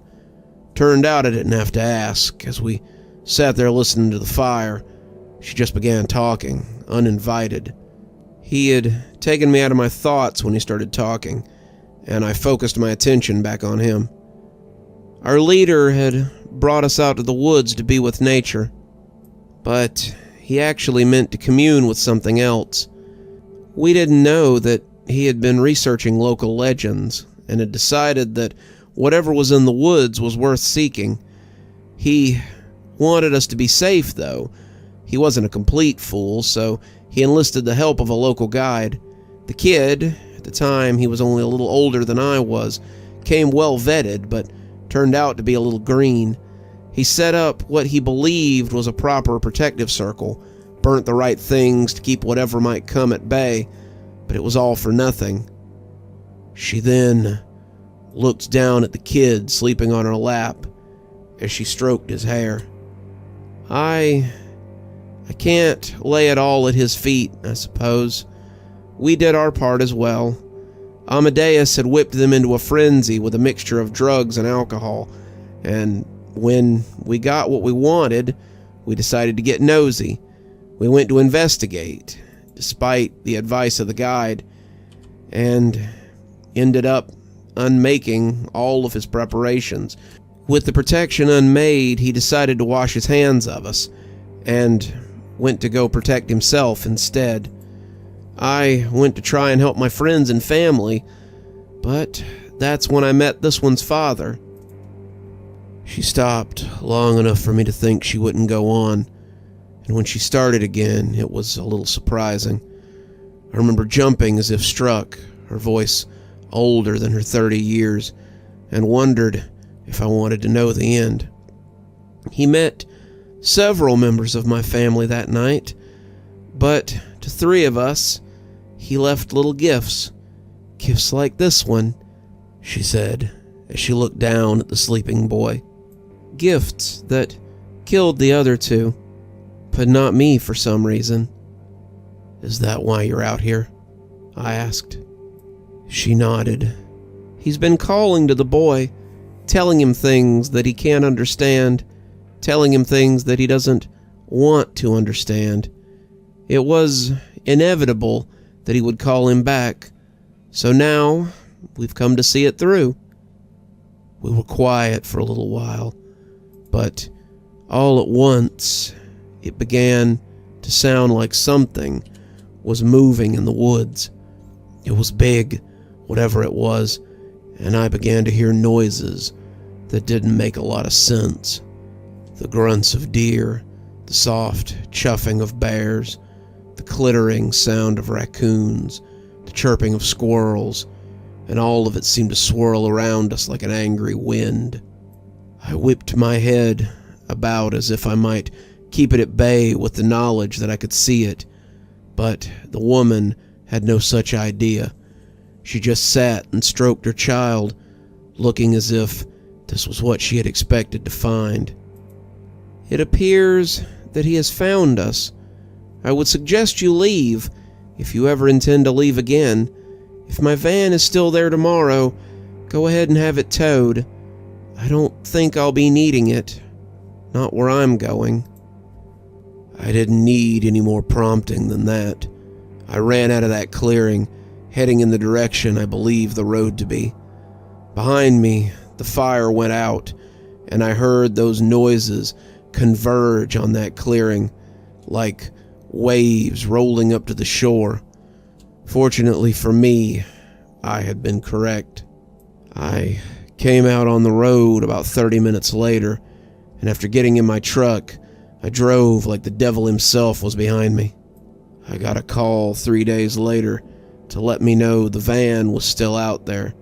Turned out I didn't have to ask. As we sat there listening to the fire, she just began talking, uninvited. He had taken me out of my thoughts when he started talking, and I focused my attention back on him. Our leader had brought us out to the woods to be with nature, but he actually meant to commune with something else. We didn't know that he had been researching local legends and had decided that whatever was in the woods was worth seeking. He wanted us to be safe, though. He wasn't a complete fool, so he enlisted the help of a local guide. The kid, at the time he was only a little older than I was, came well vetted, but turned out to be a little green. He set up what he believed was a proper protective circle, burnt the right things to keep whatever might come at bay, but it was all for nothing. She then looked down at the kid sleeping on her lap as she stroked his hair. I can't lay it all at his feet, I suppose. We did our part as well. Amadeus had whipped them into a frenzy with a mixture of drugs and alcohol, and when we got what we wanted, we decided to get nosy. We went to investigate, despite the advice of the guide, and ended up unmaking all of his preparations. With the protection unmade, he decided to wash his hands of us, and went to go protect himself instead. I went to try and help my friends and family, but that's when I met this one's father. She stopped long enough for me to think she wouldn't go on, and when she started again, it was a little surprising. I remember jumping as if struck, her voice older than her 30 years, and wondered if I wanted to know the end. He met several members of my family that night, but to 3 of us, he left little gifts. Gifts like this one, she said, as she looked down at the sleeping boy. Gifts that killed the other 2, but not me for some reason. Is that why you're out here? I asked. She nodded. He's been calling to the boy, telling him things that he can't understand, telling him things that he doesn't want to understand. It was inevitable that he would call him back, so now we've come to see it through. We were quiet for a little while, but all at once it began to sound like something was moving in the woods. It was big, whatever it was, and I began to hear noises that didn't make a lot of sense. The grunts of deer, the soft chuffing of bears, the clittering sound of raccoons, the chirping of squirrels, and all of it seemed to swirl around us like an angry wind. I whipped my head about as if I might keep it at bay with the knowledge that I could see it, but the woman had no such idea. She just sat and stroked her child, looking as if this was what she had expected to find. It appears that he has found us. I would suggest you leave, if you ever intend to leave again. If my van is still there tomorrow, go ahead and have it towed. I don't think I'll be needing it. Not where I'm going. I didn't need any more prompting than that. I ran out of that clearing, heading in the direction I believed the road to be. Behind me, the fire went out, and I heard those noises converge on that clearing, like waves rolling up to the shore. Fortunately for me, I had been correct. I came out on the road about 30 minutes later, and after getting in my truck, I drove like the devil himself was behind me. I got a call 3 days later to let me know the van was still out there,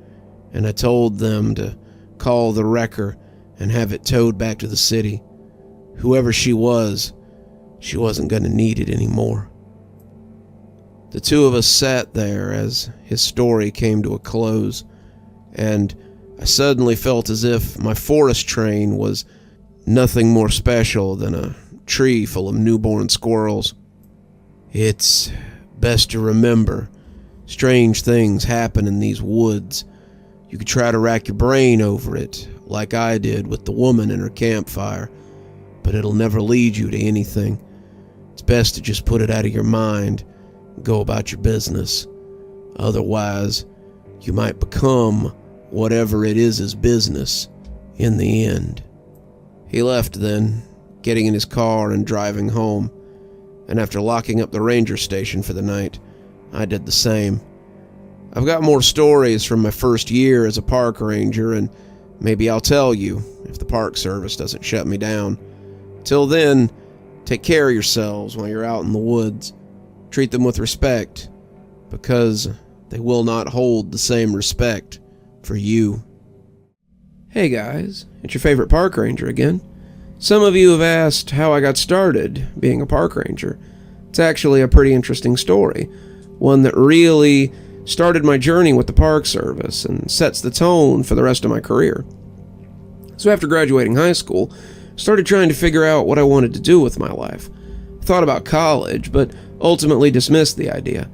and I told them to call the wrecker and have it towed back to the city. Whoever she wasn't going to need it anymore. The 2 of us sat there as his story came to a close, and I suddenly felt as if my forest train was nothing more special than a tree full of newborn squirrels. It's best to remember, strange things happen in these woods. You could try to rack your brain over it, like I did with the woman and her campfire, but it'll never lead you to anything. It's best to just put it out of your mind and go about your business. Otherwise, you might become whatever it is business in the end. He left then, getting in his car and driving home, and after locking up the ranger station for the night, I did the same. I've got more stories from my first year as a park ranger, and maybe I'll tell you if the park service doesn't shut me down. Till then, take care of yourselves while you're out in the woods. Treat them with respect, because they will not hold the same respect for you. Hey guys, it's your favorite park ranger again. Some of you have asked how I got started being a park ranger. It's actually a pretty interesting story, one that really started my journey with the Park Service and sets the tone for the rest of my career. So after graduating high school, I started trying to figure out what I wanted to do with my life. I thought about college, but ultimately dismissed the idea.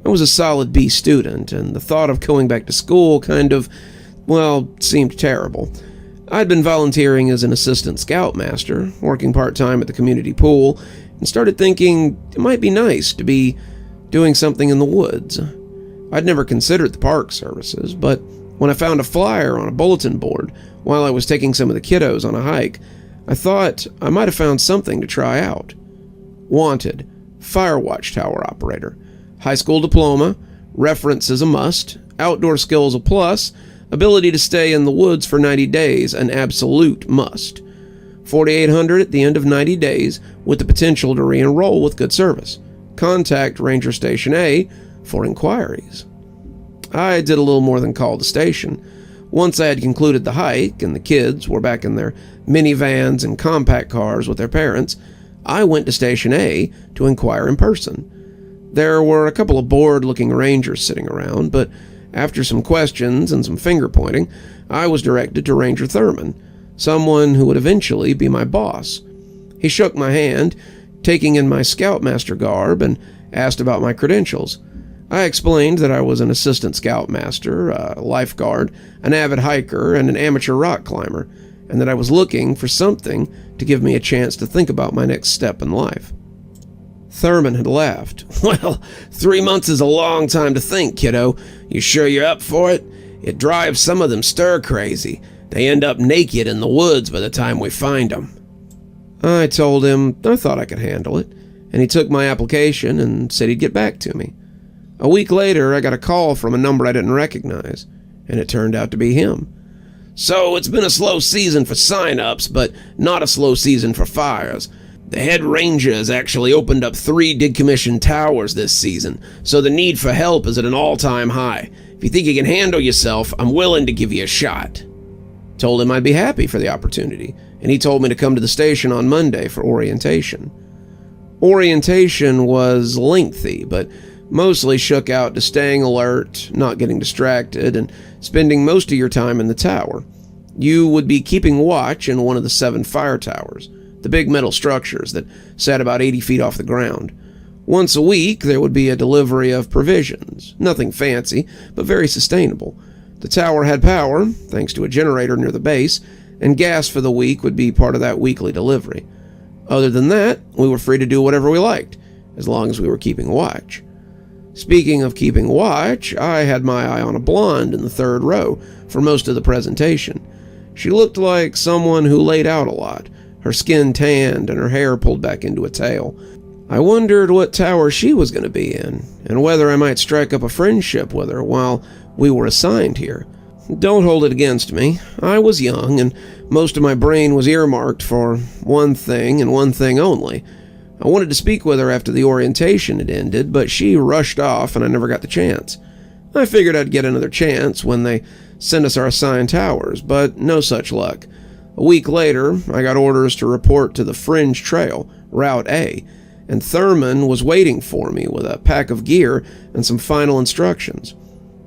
I was a solid B student, and the thought of going back to school seemed terrible. I'd been volunteering as an assistant scoutmaster, working part-time at the community pool, and started thinking it might be nice to be doing something in the woods. I'd never considered the park services, but when I found a flyer on a bulletin board while I was taking some of the kiddos on a hike, I thought I might have found something to try out. Wanted, fire watchtower operator, high school diploma, reference is a must, outdoor skills a plus, ability to stay in the woods for 90 days, an absolute must. $4,800 at the end of 90 days with the potential to re-enroll with good service. Contact Ranger Station A for inquiries. I did a little more than call the station. Once I had concluded the hike and the kids were back in their minivans and compact cars with their parents, I went to Station A to inquire in person. There were a couple of bored-looking rangers sitting around, but after some questions and some finger-pointing, I was directed to Ranger Thurman, someone who would eventually be my boss. He shook my hand, taking in my scoutmaster garb, and asked about my credentials. I explained that I was an assistant scoutmaster, a lifeguard, an avid hiker, and an amateur rock climber, and that I was looking for something to give me a chance to think about my next step in life. Thurman had laughed. "Well, 3 months is a long time to think, kiddo. You sure you're up for it? It drives some of them stir-crazy. They end up naked in the woods by the time we find them." I told him I thought I could handle it, and he took my application and said he'd get back to me. A week later, I got a call from a number I didn't recognize, and it turned out to be him. "So it's been a slow season for sign-ups, but not a slow season for fires. The head ranger has actually opened up 3 decommissioned towers this season, so the need for help is at an all-time high. If you think you can handle yourself, I'm willing to give you a shot." Told him I'd be happy for the opportunity, and he told me to come to the station on Monday for orientation. Orientation was lengthy, but mostly shook out to staying alert, not getting distracted, and spending most of your time in the tower. You would be keeping watch in one of the 7 fire towers, the big metal structures that sat about 80 feet off the ground. Once a week, there would be a delivery of provisions. Nothing fancy, but very sustainable. The tower had power, thanks to a generator near the base, and gas for the week would be part of that weekly delivery. Other than that, we were free to do whatever we liked, as long as we were keeping watch. Speaking of keeping watch, I had my eye on a blonde in the 3rd row for most of the presentation. She looked like someone who laid out a lot, her skin tanned and her hair pulled back into a tail. I wondered what tower she was going to be in, and whether I might strike up a friendship with her while we were assigned here. Don't hold it against me. I was young, and most of my brain was earmarked for one thing and one thing only. I wanted to speak with her after the orientation had ended, but she rushed off and I never got the chance. I figured I'd get another chance when they sent us our assigned towers, but no such luck. A week later, I got orders to report to the Fringe Trail, Route A, and Thurman was waiting for me with a pack of gear and some final instructions.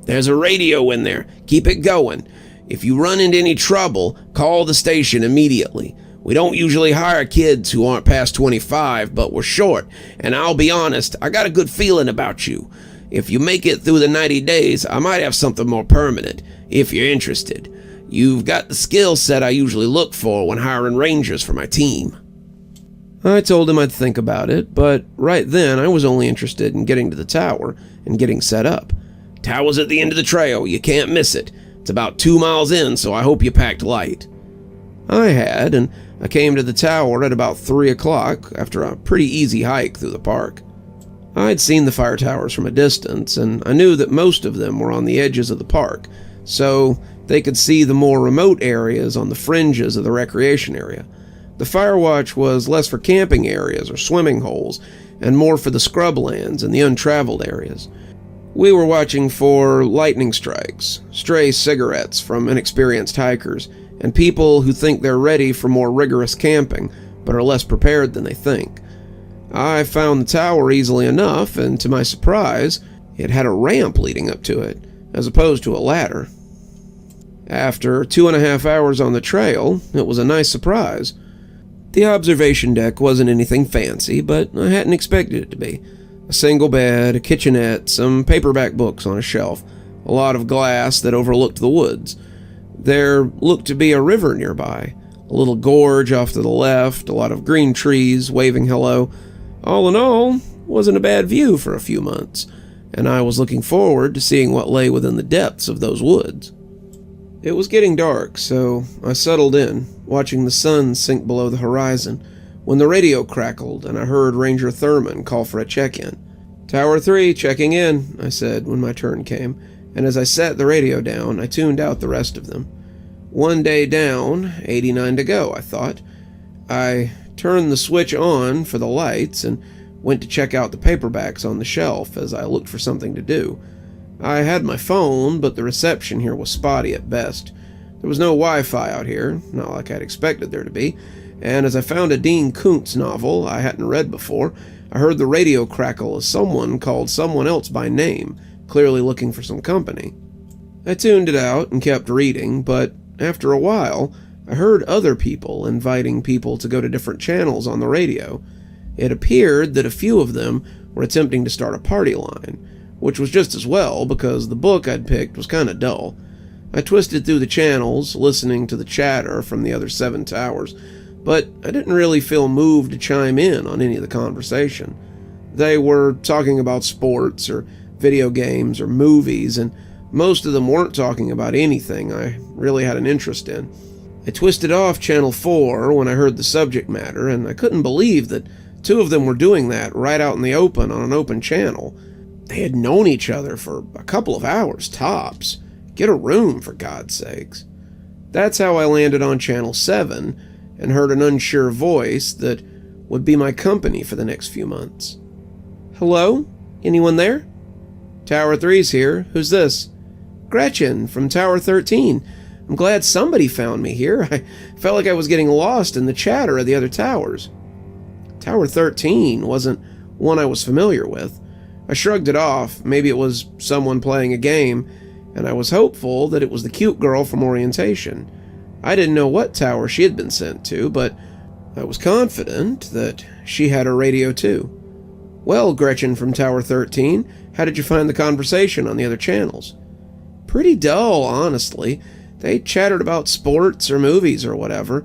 "There's a radio in there. Keep it going. If you run into any trouble, call the station immediately. We don't usually hire kids who aren't past 25, but we're short, and I'll be honest, I got a good feeling about you. If you make it through the 90 days, I might have something more permanent, if you're interested. You've got the skill set I usually look for when hiring rangers for my team." I told him I'd think about it, but right then I was only interested in getting to the tower and getting set up. "Tower's at the end of the trail. You can't miss it. It's about 2 miles in, so I hope you packed light." I had, and I came to the tower at about 3 o'clock after a pretty easy hike through the park. I'd seen the fire towers from a distance, and I knew that most of them were on the edges of the park, so they could see the more remote areas on the fringes of the recreation area. The fire watch was less for camping areas or swimming holes, and more for the scrublands and the untraveled areas. We were watching for lightning strikes, stray cigarettes from inexperienced hikers, and people who think they're ready for more rigorous camping, but are less prepared than they think. I found the tower easily enough, and to my surprise, it had a ramp leading up to it, as opposed to a ladder. After 2.5 hours on the trail, it was a nice surprise. The observation deck wasn't anything fancy, but I hadn't expected it to be. A single bed, a kitchenette, some paperback books on a shelf, a lot of glass that overlooked the woods. There looked to be a river nearby, a little gorge off to the left, a lot of green trees waving hello. All in all, wasn't a bad view for a few months, and I was looking forward to seeing what lay within the depths of those woods. It was getting dark, so I settled in, watching the sun sink below the horizon, when the radio crackled and I heard Ranger Thurman call for a check-in. "Tower 3, checking in," I said when my turn came, and as I set the radio down, I tuned out the rest of them. 1 day down, 89 to go, I thought. I turned the switch on for the lights and went to check out the paperbacks on the shelf as I looked for something to do. I had my phone, but the reception here was spotty at best. There was no Wi-Fi out here, not like I'd expected there to be, and as I found a Dean Koontz novel I hadn't read before, I heard the radio crackle as someone called someone else by name, clearly looking for some company. I tuned it out and kept reading, but after a while, I heard other people inviting people to go to different channels on the radio. It appeared that a few of them were attempting to start a party line, which was just as well because the book I'd picked was kind of dull. I twisted through the channels, listening to the chatter from the other 7 towers, but I didn't really feel moved to chime in on any of the conversation. They were talking about sports or video games or movies, and most of them weren't talking about anything I really had an interest in. I twisted off Channel 4 when I heard the subject matter, and I couldn't believe that 2 of them were doing that right out in the open on an open channel. They had known each other for a couple of hours, tops. Get a room, for God's sakes. That's how I landed on Channel 7 and heard an unsure voice that would be my company for the next few months. "Hello? Anyone there?" "Tower 3's here. Who's this?" "Gretchen from Tower 13. I'm glad somebody found me here. I felt like I was getting lost in the chatter of the other towers." Tower 13 wasn't one I was familiar with. I shrugged it off. Maybe it was someone playing a game, and I was hopeful that it was the cute girl from orientation. I didn't know what tower she had been sent to, but I was confident that she had a radio too. "Well, Gretchen from Tower 13, how did you find the conversation on the other channels?" "Pretty dull, honestly. They chattered about sports or movies or whatever.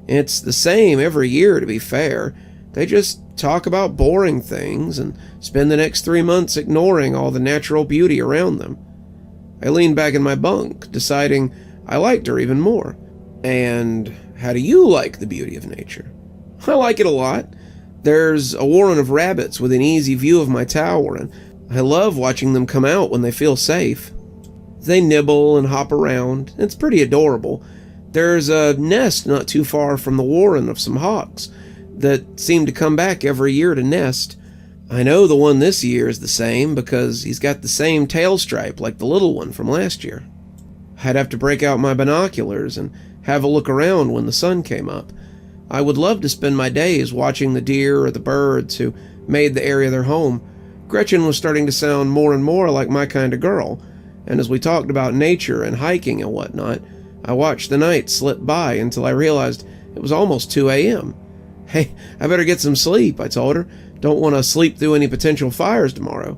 It's the same every year, to be fair. They just talk about boring things and spend the next 3 months ignoring all the natural beauty around them." I leaned back in my bunk, deciding I liked her even more. "And how do you like the beauty of nature?" "I like it a lot. There's a warren of rabbits within easy view of my tower, and I love watching them come out when they feel safe. They nibble and hop around. It's pretty adorable. There's a nest not too far from the warren of some hawks that seem to come back every year to nest. I know the one this year is the same because he's got the same tail stripe like the little one from last year. I'd have to break out my binoculars and have a look around when the sun came up. I would love to spend my days watching the deer or the birds who made the area their home. Gretchen was starting to sound more and more like my kind of girl, and as we talked about nature and hiking and whatnot, I watched the night slip by until I realized it was almost 2 a.m. "Hey, I better get some sleep," I told her. "Don't want to sleep through any potential fires tomorrow."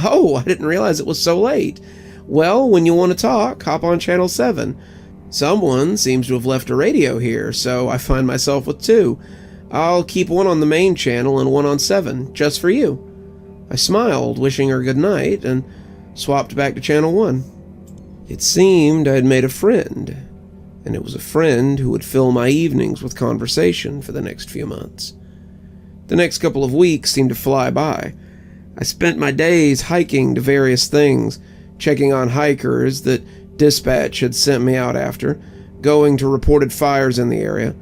"Oh, I didn't realize it was so late. Well, when you want to talk, hop on Channel 7. Someone seems to have left a radio here, so I find myself with 2. I'll keep one on the main channel and one on 7, just for you." I smiled, wishing her good night, and swapped back to Channel 1. It seemed I'd made a friend, and it was a friend who would fill my evenings with conversation for the next few months. The next couple of weeks seemed to fly by. I spent my days hiking to various things, checking on hikers that dispatch had sent me out after, going to reported fires in the area.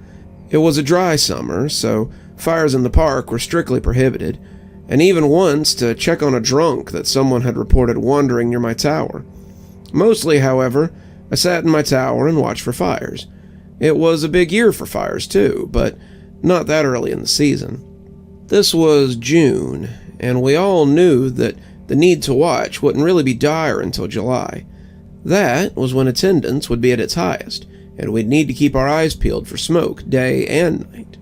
It was a dry summer, so fires in the park were strictly prohibited, and even once to check on a drunk that someone had reported wandering near my tower. Mostly, however, I sat in my tower and watched for fires. It was a big year for fires too, but not that early in the season. This was June, and we all knew that the need to watch wouldn't really be dire until July. That was when attendance would be at its highest, and we'd need to keep our eyes peeled for smoke day and night.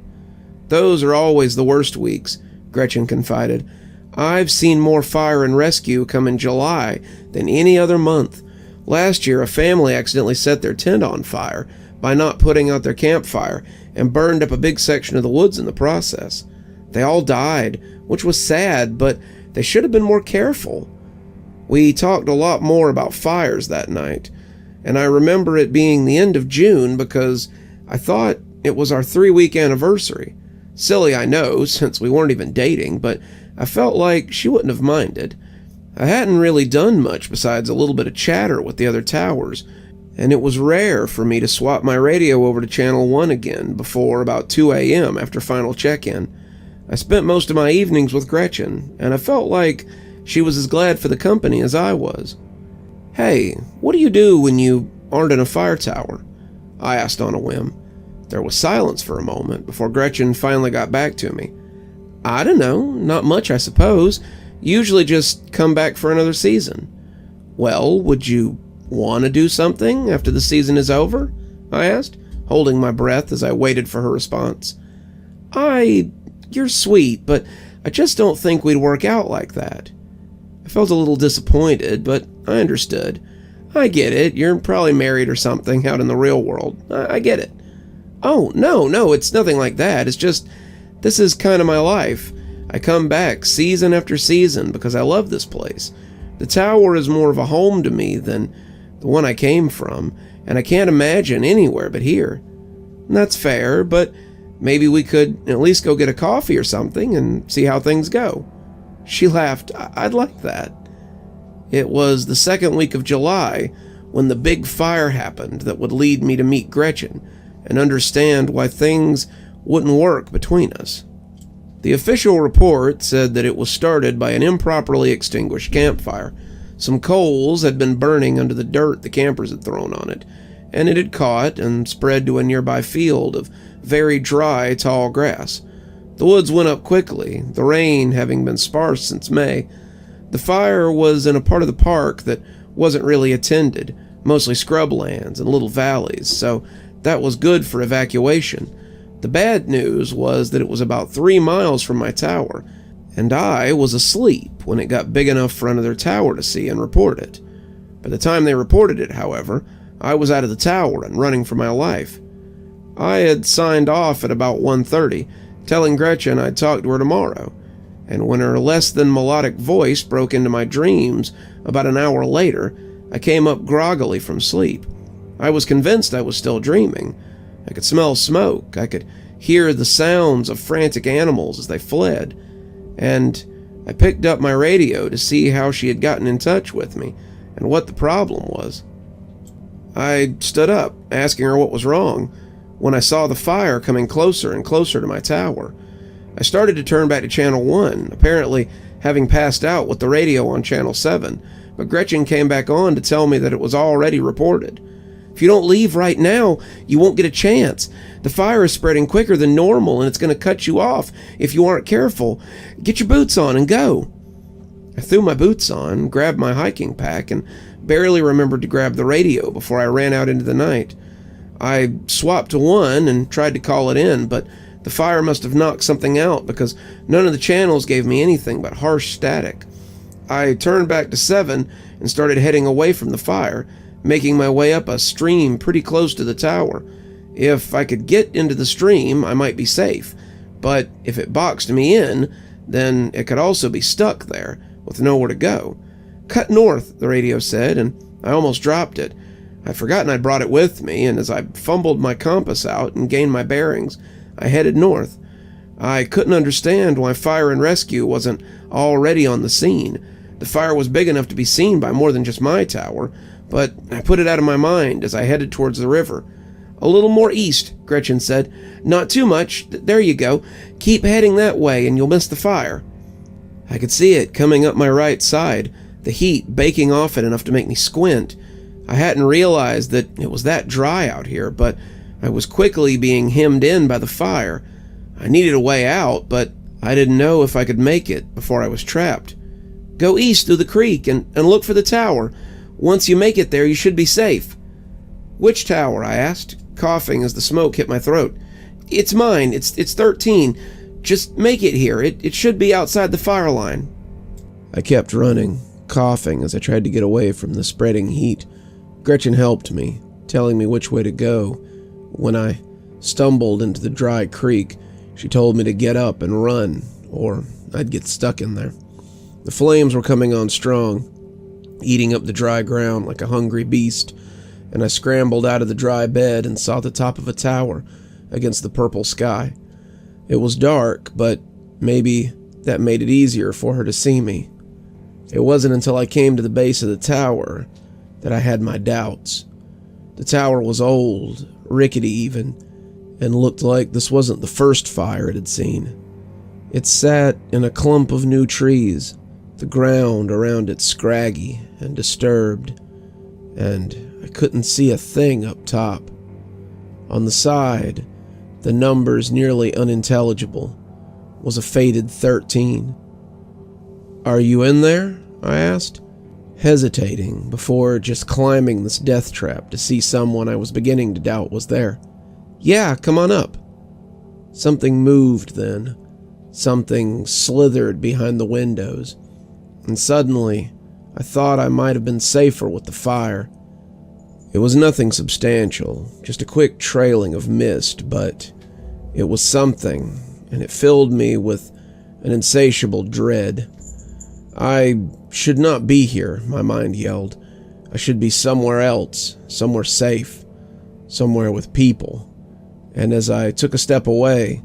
Those are always the worst weeks, Gretchen confided. I've seen more fire and rescue come in July than any other month. Last year, a family accidentally set their tent on fire by not putting out their campfire and burned up a big section of the woods in the process. They all died, which was sad, but they should have been more careful. We talked a lot more about fires that night, and I remember it being the end of June because I thought it was our 3-week anniversary. Silly, I know, since we weren't even dating, but I felt like she wouldn't have minded. I hadn't really done much besides a little bit of chatter with the other towers, and it was rare for me to swap my radio over to Channel 1 again before about 2 a.m. after final check-in. I spent most of my evenings with Gretchen, and I felt like she was as glad for the company as I was. "Hey, what do you do when you aren't in a fire tower?" I asked on a whim. There was silence for a moment before Gretchen finally got back to me. "I don't know, not much I suppose. Usually just come back for another season." "Well, would you want to do something after the season is over?" I asked, holding my breath as I waited for her response. You're sweet, but I just don't think we'd work out like that." I felt a little disappointed, but I understood. "I get it. You're probably married or something out in the real world. I get it." "Oh, no, it's nothing like that. It's just, this is kind of my life. I come back season after season because I love this place. The tower is more of a home to me than the one I came from, and I can't imagine anywhere but here." "That's fair, but maybe we could at least go get a coffee or something and see how things go." She laughed. "I'd like that." It was the second week of July when the big fire happened that would lead me to meet Gretchen and understand why things wouldn't work between us. The official report said that it was started by an improperly extinguished campfire. Some coals had been burning under the dirt the campers had thrown on it, and it had caught and spread to a nearby field of very dry, tall grass. The woods went up quickly, the rain having been sparse since May. The fire was in a part of the park that wasn't really attended, mostly scrublands and little valleys, so that was good for evacuation. The bad news was that it was about 3 miles from my tower, and I was asleep when it got big enough for another tower to see and report it. By the time they reported it, however, I was out of the tower and running for my life. I had signed off at about 1:30, telling Gretchen I'd talk to her tomorrow, and when her less than melodic voice broke into my dreams about an hour later, I came up groggily from sleep. I was convinced I was still dreaming. I could smell smoke, I could hear the sounds of frantic animals as they fled, and I picked up my radio to see how she had gotten in touch with me and what the problem was. I stood up, asking her what was wrong, when I saw the fire coming closer and closer to my tower. I started to turn back to Channel 1, apparently having passed out with the radio on Channel 7, but Gretchen came back on to tell me that it was already reported. "If you don't leave right now, you won't get a chance. The fire is spreading quicker than normal, and it's going to cut you off if you aren't careful. Get your boots on and go." I threw my boots on, grabbed my hiking pack, and barely remembered to grab the radio before I ran out into the night. I swapped to 1 and tried to call it in, but the fire must have knocked something out because none of the channels gave me anything but harsh static. I turned back to 7 and started heading away from the fire, making my way up a stream pretty close to the tower. If I could get into the stream, I might be safe, but if it boxed me in, then it could also be stuck there, with nowhere to go. "Cut north," the radio said, and I almost dropped it. I'd forgotten I'd brought it with me, and as I fumbled my compass out and gained my bearings, I headed north. I couldn't understand why fire and rescue wasn't already on the scene. The fire was big enough to be seen by more than just my tower, but I put it out of my mind as I headed towards the river. "A little more east," Gretchen said. "Not too much. There you go. Keep heading that way and you'll miss the fire." I could see it coming up my right side, the heat baking off it enough to make me squint. I hadn't realized that it was that dry out here, but I was quickly being hemmed in by the fire. I needed a way out, but I didn't know if I could make it before I was trapped. "Go east through the creek and look for the tower. Once you make it there, you should be safe." "Which tower?" I asked, coughing as the smoke hit my throat. "It's mine. It's 13. Just make it here. It should be outside the fire line." I kept running, coughing as I tried to get away from the spreading heat. Gretchen helped me, telling me which way to go. When I stumbled into the dry creek, she told me to get up and run, or I'd get stuck in there. The flames were coming on strong, eating up the dry ground like a hungry beast, and I scrambled out of the dry bed and saw the top of a tower against the purple sky. It was dark, but maybe that made it easier for her to see me. It wasn't until I came to the base of the tower that I had my doubts. The tower was old, rickety even, and looked like this wasn't the first fire it had seen. It sat in a clump of new trees, the ground around it scraggy and disturbed, and I couldn't see a thing up top. On the side, the numbers nearly unintelligible, was a faded 13. "Are you in there?" I asked, hesitating before just climbing this death trap to see someone I was beginning to doubt was there. "Yeah, come on up." Something moved then. Something slithered behind the windows, and suddenly I thought I might have been safer with the fire. It was nothing substantial, just a quick trailing of mist, but it was something, and it filled me with an insatiable dread. I should not be here, my mind yelled. I should be somewhere else, somewhere safe, somewhere with people. And as I took a step away,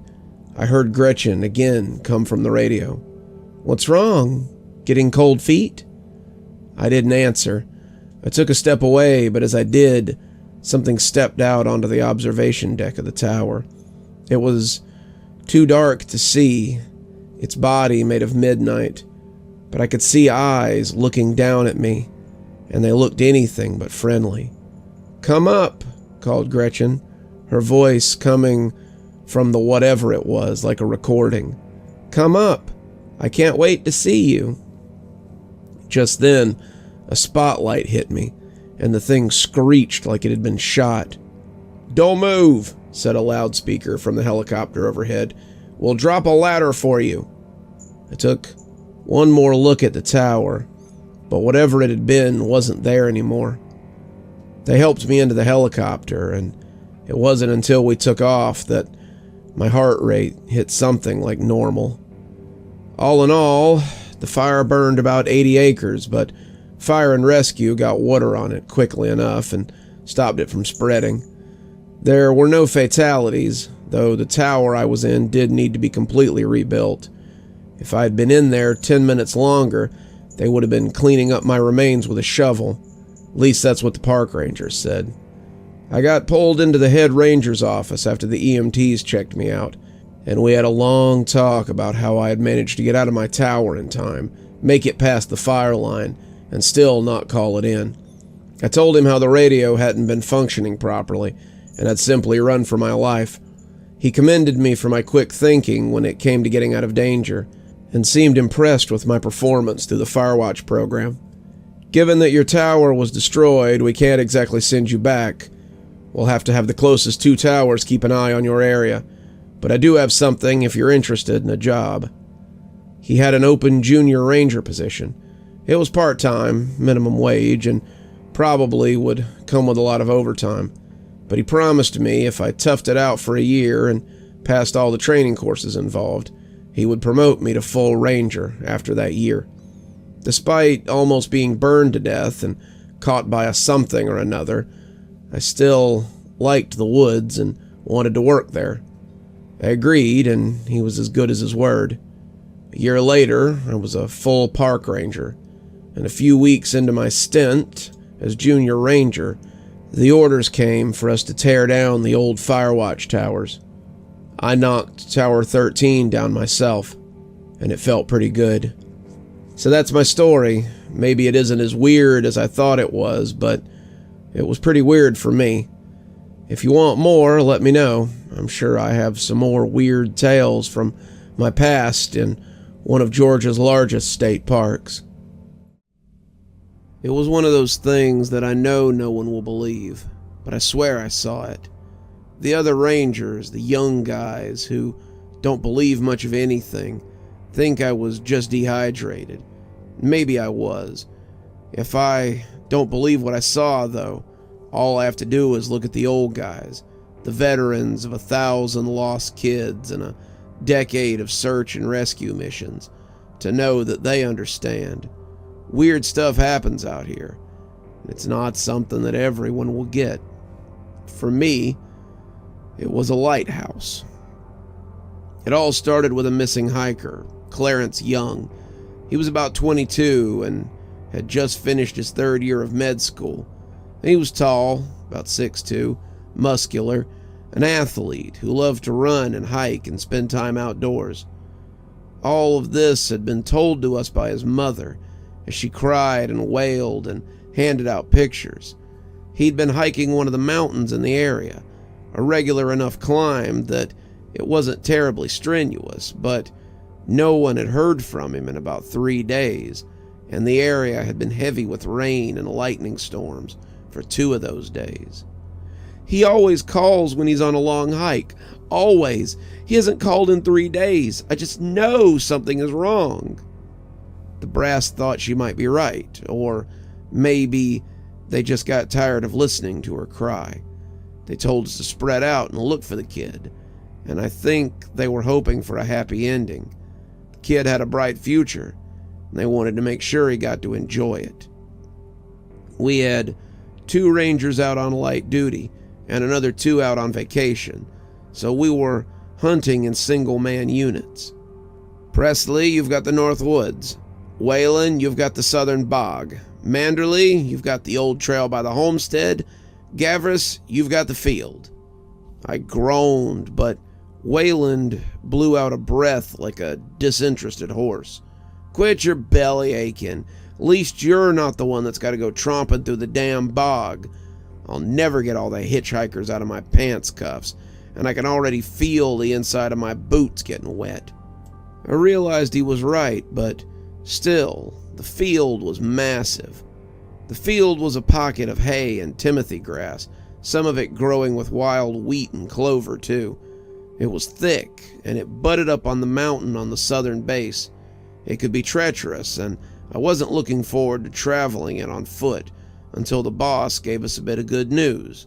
I heard Gretchen again come from the radio. "What's wrong? Getting cold feet?" I didn't answer. I took a step away, but as I did, something stepped out onto the observation deck of the tower. It was too dark to see, its body made of midnight, but I could see eyes looking down at me, and they looked anything but friendly. "Come up," called Gretchen, her voice coming from the whatever it was, like a recording. "Come up. I can't wait to see you." Just then, a spotlight hit me, and the thing screeched like it had been shot. "Don't move," said a loudspeaker from the helicopter overhead. "We'll drop a ladder for you." I took one more look at the tower, but whatever it had been wasn't there anymore. They helped me into the helicopter, and it wasn't until we took off that my heart rate hit something like normal. All in all, the fire burned about 80 acres, but fire and rescue got water on it quickly enough and stopped it from spreading. There were no fatalities, though the tower I was in did need to be completely rebuilt. If I had been in there 10 minutes longer, they would have been cleaning up my remains with a shovel. At least that's what the park rangers said. I got pulled into the head ranger's office after the EMTs checked me out, and we had a long talk about how I had managed to get out of my tower in time, make it past the fire line, and still not call it in. I told him how the radio hadn't been functioning properly, and I'd simply run for my life. He commended me for my quick thinking when it came to getting out of danger, and seemed impressed with my performance through the Firewatch program. "Given that your tower was destroyed, we can't exactly send you back. We'll have to have the closest 2 towers keep an eye on your area, but I do have something if you're interested in a job." He had an open junior ranger position. It was part-time, minimum wage, and probably would come with a lot of overtime, but he promised me if I toughed it out for a year and passed all the training courses involved, he would promote me to full ranger after that year. Despite almost being burned to death and caught by a something or another, I still liked the woods and wanted to work there. I agreed, and he was as good as his word. A year later, I was a full park ranger, and a few weeks into my stint as junior ranger, the orders came for us to tear down the old Firewatch towers. I knocked Tower 13 down myself, and it felt pretty good. So that's my story. Maybe it isn't as weird as I thought it was, but it was pretty weird for me. If you want more, let me know. I'm sure I have some more weird tales from my past in one of Georgia's largest state parks. It was one of those things that I know no one will believe, but I swear I saw it. The other rangers, the young guys who don't believe much of anything, think I was just dehydrated. Maybe I was. If I don't believe what I saw, though, all I have to do is look at the old guys, the veterans of 1,000 lost kids and a decade of search and rescue missions, to know that they understand. Weird stuff happens out here. It's not something that everyone will get. For me, it was a lighthouse. It all started with a missing hiker, Clarence Young. He was about 22 and had just finished his 3rd year of med school. He was tall, about 6'2", muscular, an athlete who loved to run and hike and spend time outdoors. All of this had been told to us by his mother as she cried and wailed and handed out pictures. He'd been hiking one of the mountains in the area, a regular enough climb that it wasn't terribly strenuous, but no one had heard from him in about 3 days, and the area had been heavy with rain and lightning storms for 2 of those days. He always calls when he's on a long hike. Always. He hasn't called in 3 days. I just know something is wrong. The brass thought she might be right, or maybe they just got tired of listening to her cry. They told us to spread out and look for the kid, and I think they were hoping for a happy ending. The kid had a bright future, and they wanted to make sure he got to enjoy it. We had 2 rangers out on light duty, and another 2 out on vacation, so we were hunting in single-man units. Presley, you've got the North Woods. Wayland, you've got the Southern Bog. Manderley, you've got the old trail by the homestead. Gavris, you've got the field. I groaned, but Wayland blew out a breath like a disinterested horse. Quit your belly aching. Least you're not the one that's got to go tromping through the damn bog. I'll never get all the hitchhikers out of my pants cuffs, and I can already feel the inside of my boots getting wet. I realized he was right, but still, the field was massive. The field was a pocket of hay and timothy grass, some of it growing with wild wheat and clover too. It was thick, and it butted up on the mountain on the southern base. It could be treacherous, and I wasn't looking forward to traveling it on foot until the boss gave us a bit of good news.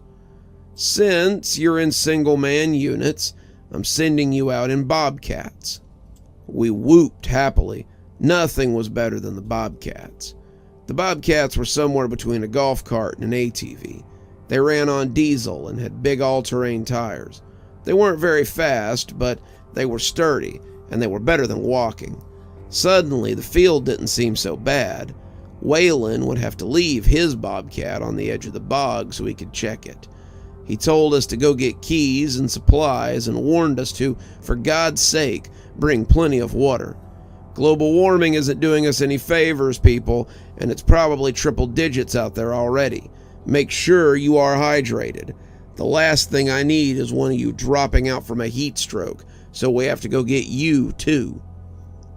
Since you're in single-man units, I'm sending you out in bobcats. We whooped happily. Nothing was better than the bobcats. The bobcats were somewhere between a golf cart and an ATV. They ran on diesel and had big all-terrain tires. They weren't very fast, but they were sturdy, and they were better than walking. Suddenly, the field didn't seem so bad. Wayland would have to leave his bobcat on the edge of the bog so he could check it. He told us to go get keys and supplies and warned us to, for God's sake, bring plenty of water. Global warming isn't doing us any favors, people, and it's probably triple digits out there already. Make sure you are hydrated. The last thing I need is one of you dropping out from a heat stroke, so we have to go get you, too.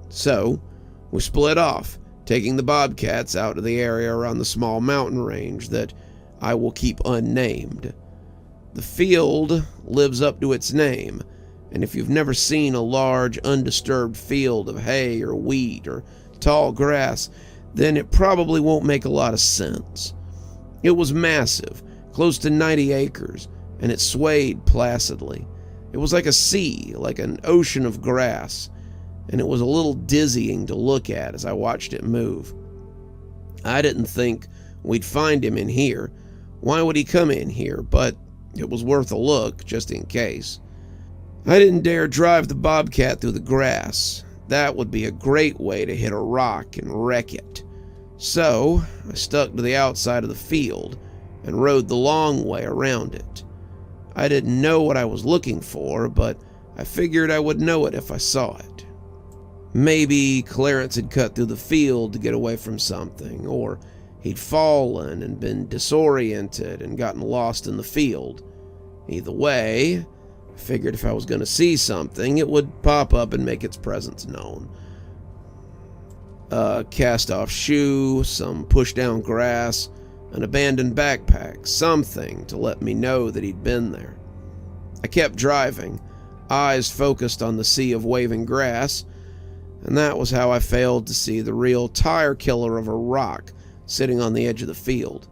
So, we split off, taking the bobcats out to the area around the small mountain range that I will keep unnamed. The field lives up to its name, and if you've never seen a large, undisturbed field of hay or wheat or tall grass, then it probably won't make a lot of sense. It was massive, close to 90 acres, and it swayed placidly. It was like a sea, like an ocean of grass, and it was a little dizzying to look at as I watched it move. I didn't think we'd find him in here. Why would he come in here? But it was worth a look, just in case. I didn't dare drive the bobcat through the grass. That would be a great way to hit a rock and wreck it. So I stuck to the outside of the field and rode the long way around it. I didn't know what I was looking for, but I figured I would know it if I saw it. Maybe Clarence had cut through the field to get away from something, or he'd fallen and been disoriented and gotten lost in the field. Either way, I figured if I was going to see something, it would pop up and make its presence known. A cast-off shoe, some pushed-down grass, an abandoned backpack, something to let me know that he'd been there. I kept driving, eyes focused on the sea of waving grass, and that was how I failed to see the real tire killer of a rock sitting on the edge of the field.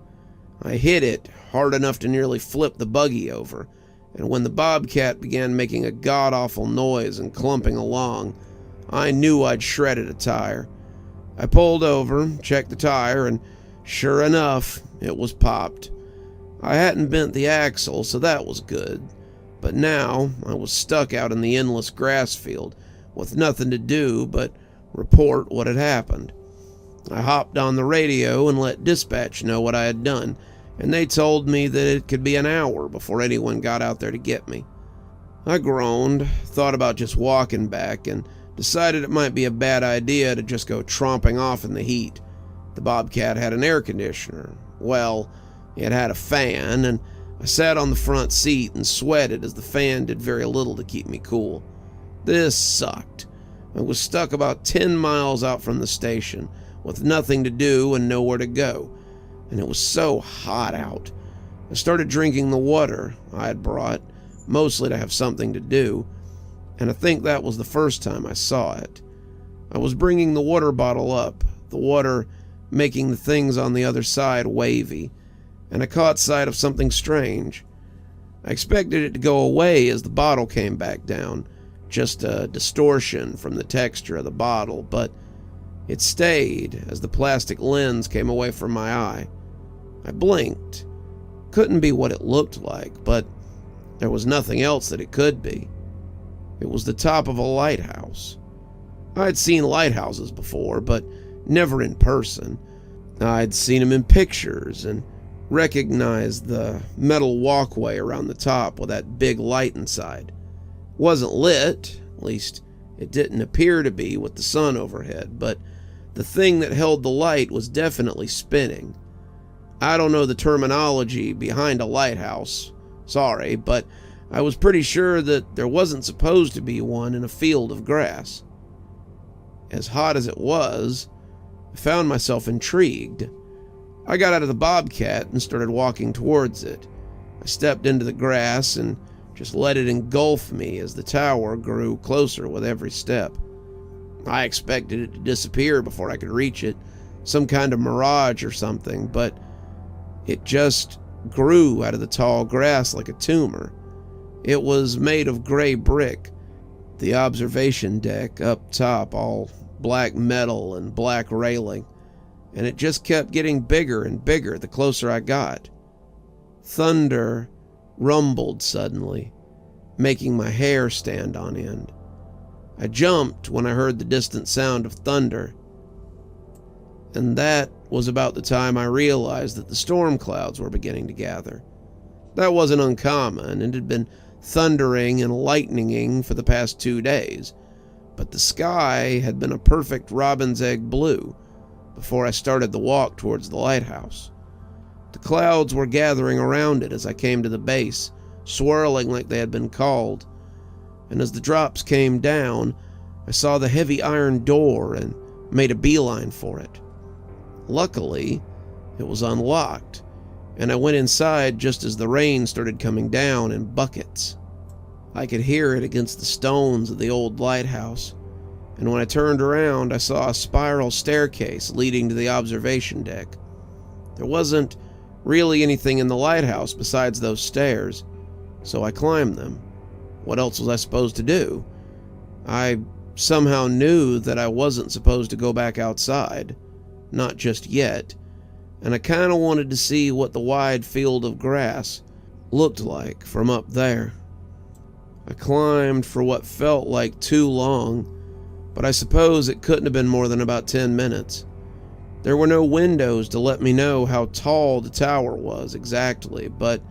I hit it hard enough to nearly flip the buggy over, and when the bobcat began making a god-awful noise and clumping along, I knew I'd shredded a tire. I pulled over, checked the tire, and sure enough, it was popped. I hadn't bent the axle, so that was good. But now I was stuck out in the endless grass field with nothing to do but report what had happened. I hopped on the radio and let dispatch know what I had done, and they told me that it could be an hour before anyone got out there to get me. I groaned, thought about just walking back, and decided it might be a bad idea to just go tromping off in the heat. The bobcat had an air conditioner. Well, it had a fan, and I sat on the front seat and sweated as the fan did very little to keep me cool. This sucked. I was stuck about 10 miles out from the station, with nothing to do and nowhere to go, and it was so hot out. I started drinking the water I had brought, mostly to have something to do, and I think that was the first time I saw it. I was bringing the water bottle up, the water making the things on the other side wavy, and I caught sight of something strange. I expected it to go away as the bottle came back down, just a distortion from the texture of the bottle, but it stayed as the plastic lens came away from my eye. I blinked. Couldn't be what it looked like, but there was nothing else that it could be. It was the top of a lighthouse. I'd seen lighthouses before, but never in person. I'd seen them in pictures and recognized the metal walkway around the top with that big light inside. It wasn't lit, at least it didn't appear to be with the sun overhead, but the thing that held the light was definitely spinning. I don't know the terminology behind a lighthouse, sorry, but I was pretty sure that there wasn't supposed to be one in a field of grass. As hot as it was, I found myself intrigued. I got out of the bobcat and started walking towards it. I stepped into the grass and just let it engulf me as the tower grew closer with every step. I expected it to disappear before I could reach it, some kind of mirage or something, but it just grew out of the tall grass like a tumor. It was made of gray brick, the observation deck up top all black metal and black railing, and it just kept getting bigger and bigger the closer I got. Thunder rumbled suddenly, making my hair stand on end. I jumped when I heard the distant sound of thunder, and that was about the time I realized that the storm clouds were beginning to gather. That wasn't uncommon, and had been thundering and lightninging for the past 2 days, but the sky had been a perfect robin's egg blue before I started the walk towards the lighthouse. The clouds were gathering around it as I came to the base, swirling like they had been called, and as the drops came down, I saw the heavy iron door and made a beeline for it. Luckily, it was unlocked, and I went inside just as the rain started coming down in buckets. I could hear it against the stones of the old lighthouse, and when I turned around, I saw a spiral staircase leading to the observation deck. There wasn't really anything in the lighthouse besides those stairs, so I climbed them. What else was I supposed to do? I somehow knew that I wasn't supposed to go back outside, not just yet, and I kind of wanted to see what the wide field of grass looked like from up there. I climbed for what felt like too long, but I suppose it couldn't have been more than about 10 minutes. There were no windows to let me know how tall the tower was exactly, but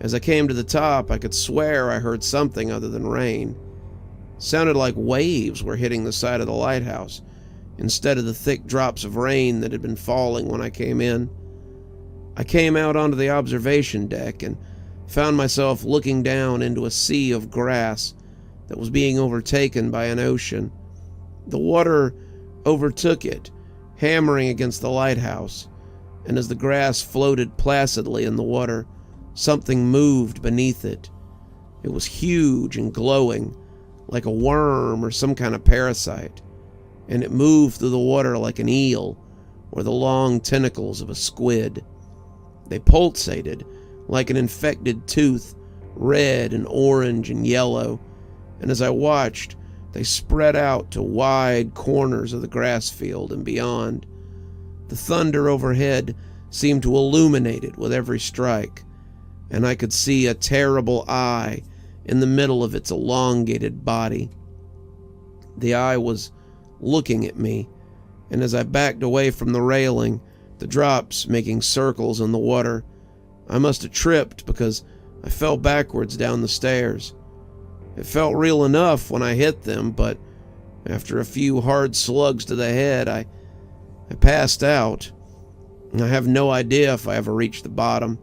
as I came to the top, I could swear I heard something other than rain. It sounded like waves were hitting the side of the lighthouse, instead of the thick drops of rain that had been falling when I came in. I came out onto the observation deck and found myself looking down into a sea of grass that was being overtaken by an ocean. The water overtook it, hammering against the lighthouse, and as the grass floated placidly in the water, something moved beneath it. It was huge and glowing, like a worm or some kind of parasite, and it moved through the water like an eel or the long tentacles of a squid. They pulsated like an infected tooth, red and orange and yellow, and as I watched, they spread out to wide corners of the grass field and beyond. The thunder overhead seemed to illuminate it with every strike, and I could see a terrible eye in the middle of its elongated body. The eye was looking at me, and as I backed away from the railing, the drops making circles in the water, I must have tripped because I fell backwards down the stairs. It felt real enough when I hit them, but after a few hard slugs to the head, I passed out. I have no idea if I ever reached the bottom.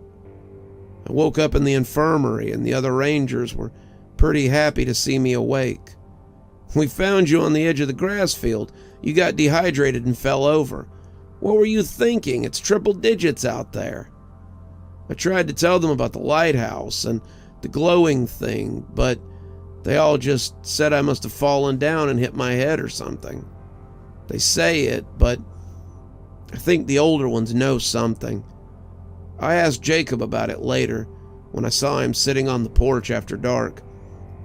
I woke up in the infirmary, and the other rangers were pretty happy to see me awake. "We found you on the edge of the grass field. You got dehydrated and fell over. What were you thinking? It's triple digits out there." I tried to tell them about the lighthouse and the glowing thing, but they all just said I must have fallen down and hit my head or something. They say it, but I think the older ones know something. I asked Jacob about it later when I saw him sitting on the porch after dark,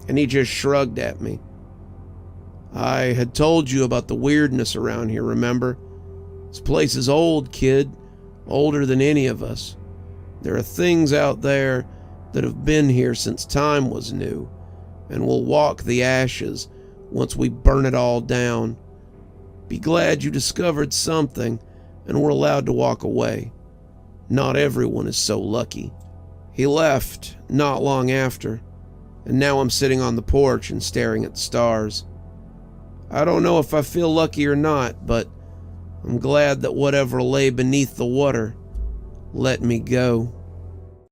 and he just shrugged at me. "I had told you about the weirdness around here, remember? This place is old, kid, older than any of us. There are things out there that have been here since time was new, and will walk the ashes once we burn it all down. Be glad you discovered something and were allowed to walk away. Not everyone is so lucky." He left not long after, and now I'm sitting on the porch and staring at the stars. I don't know if I feel lucky or not, but I'm glad that whatever lay beneath the water let me go.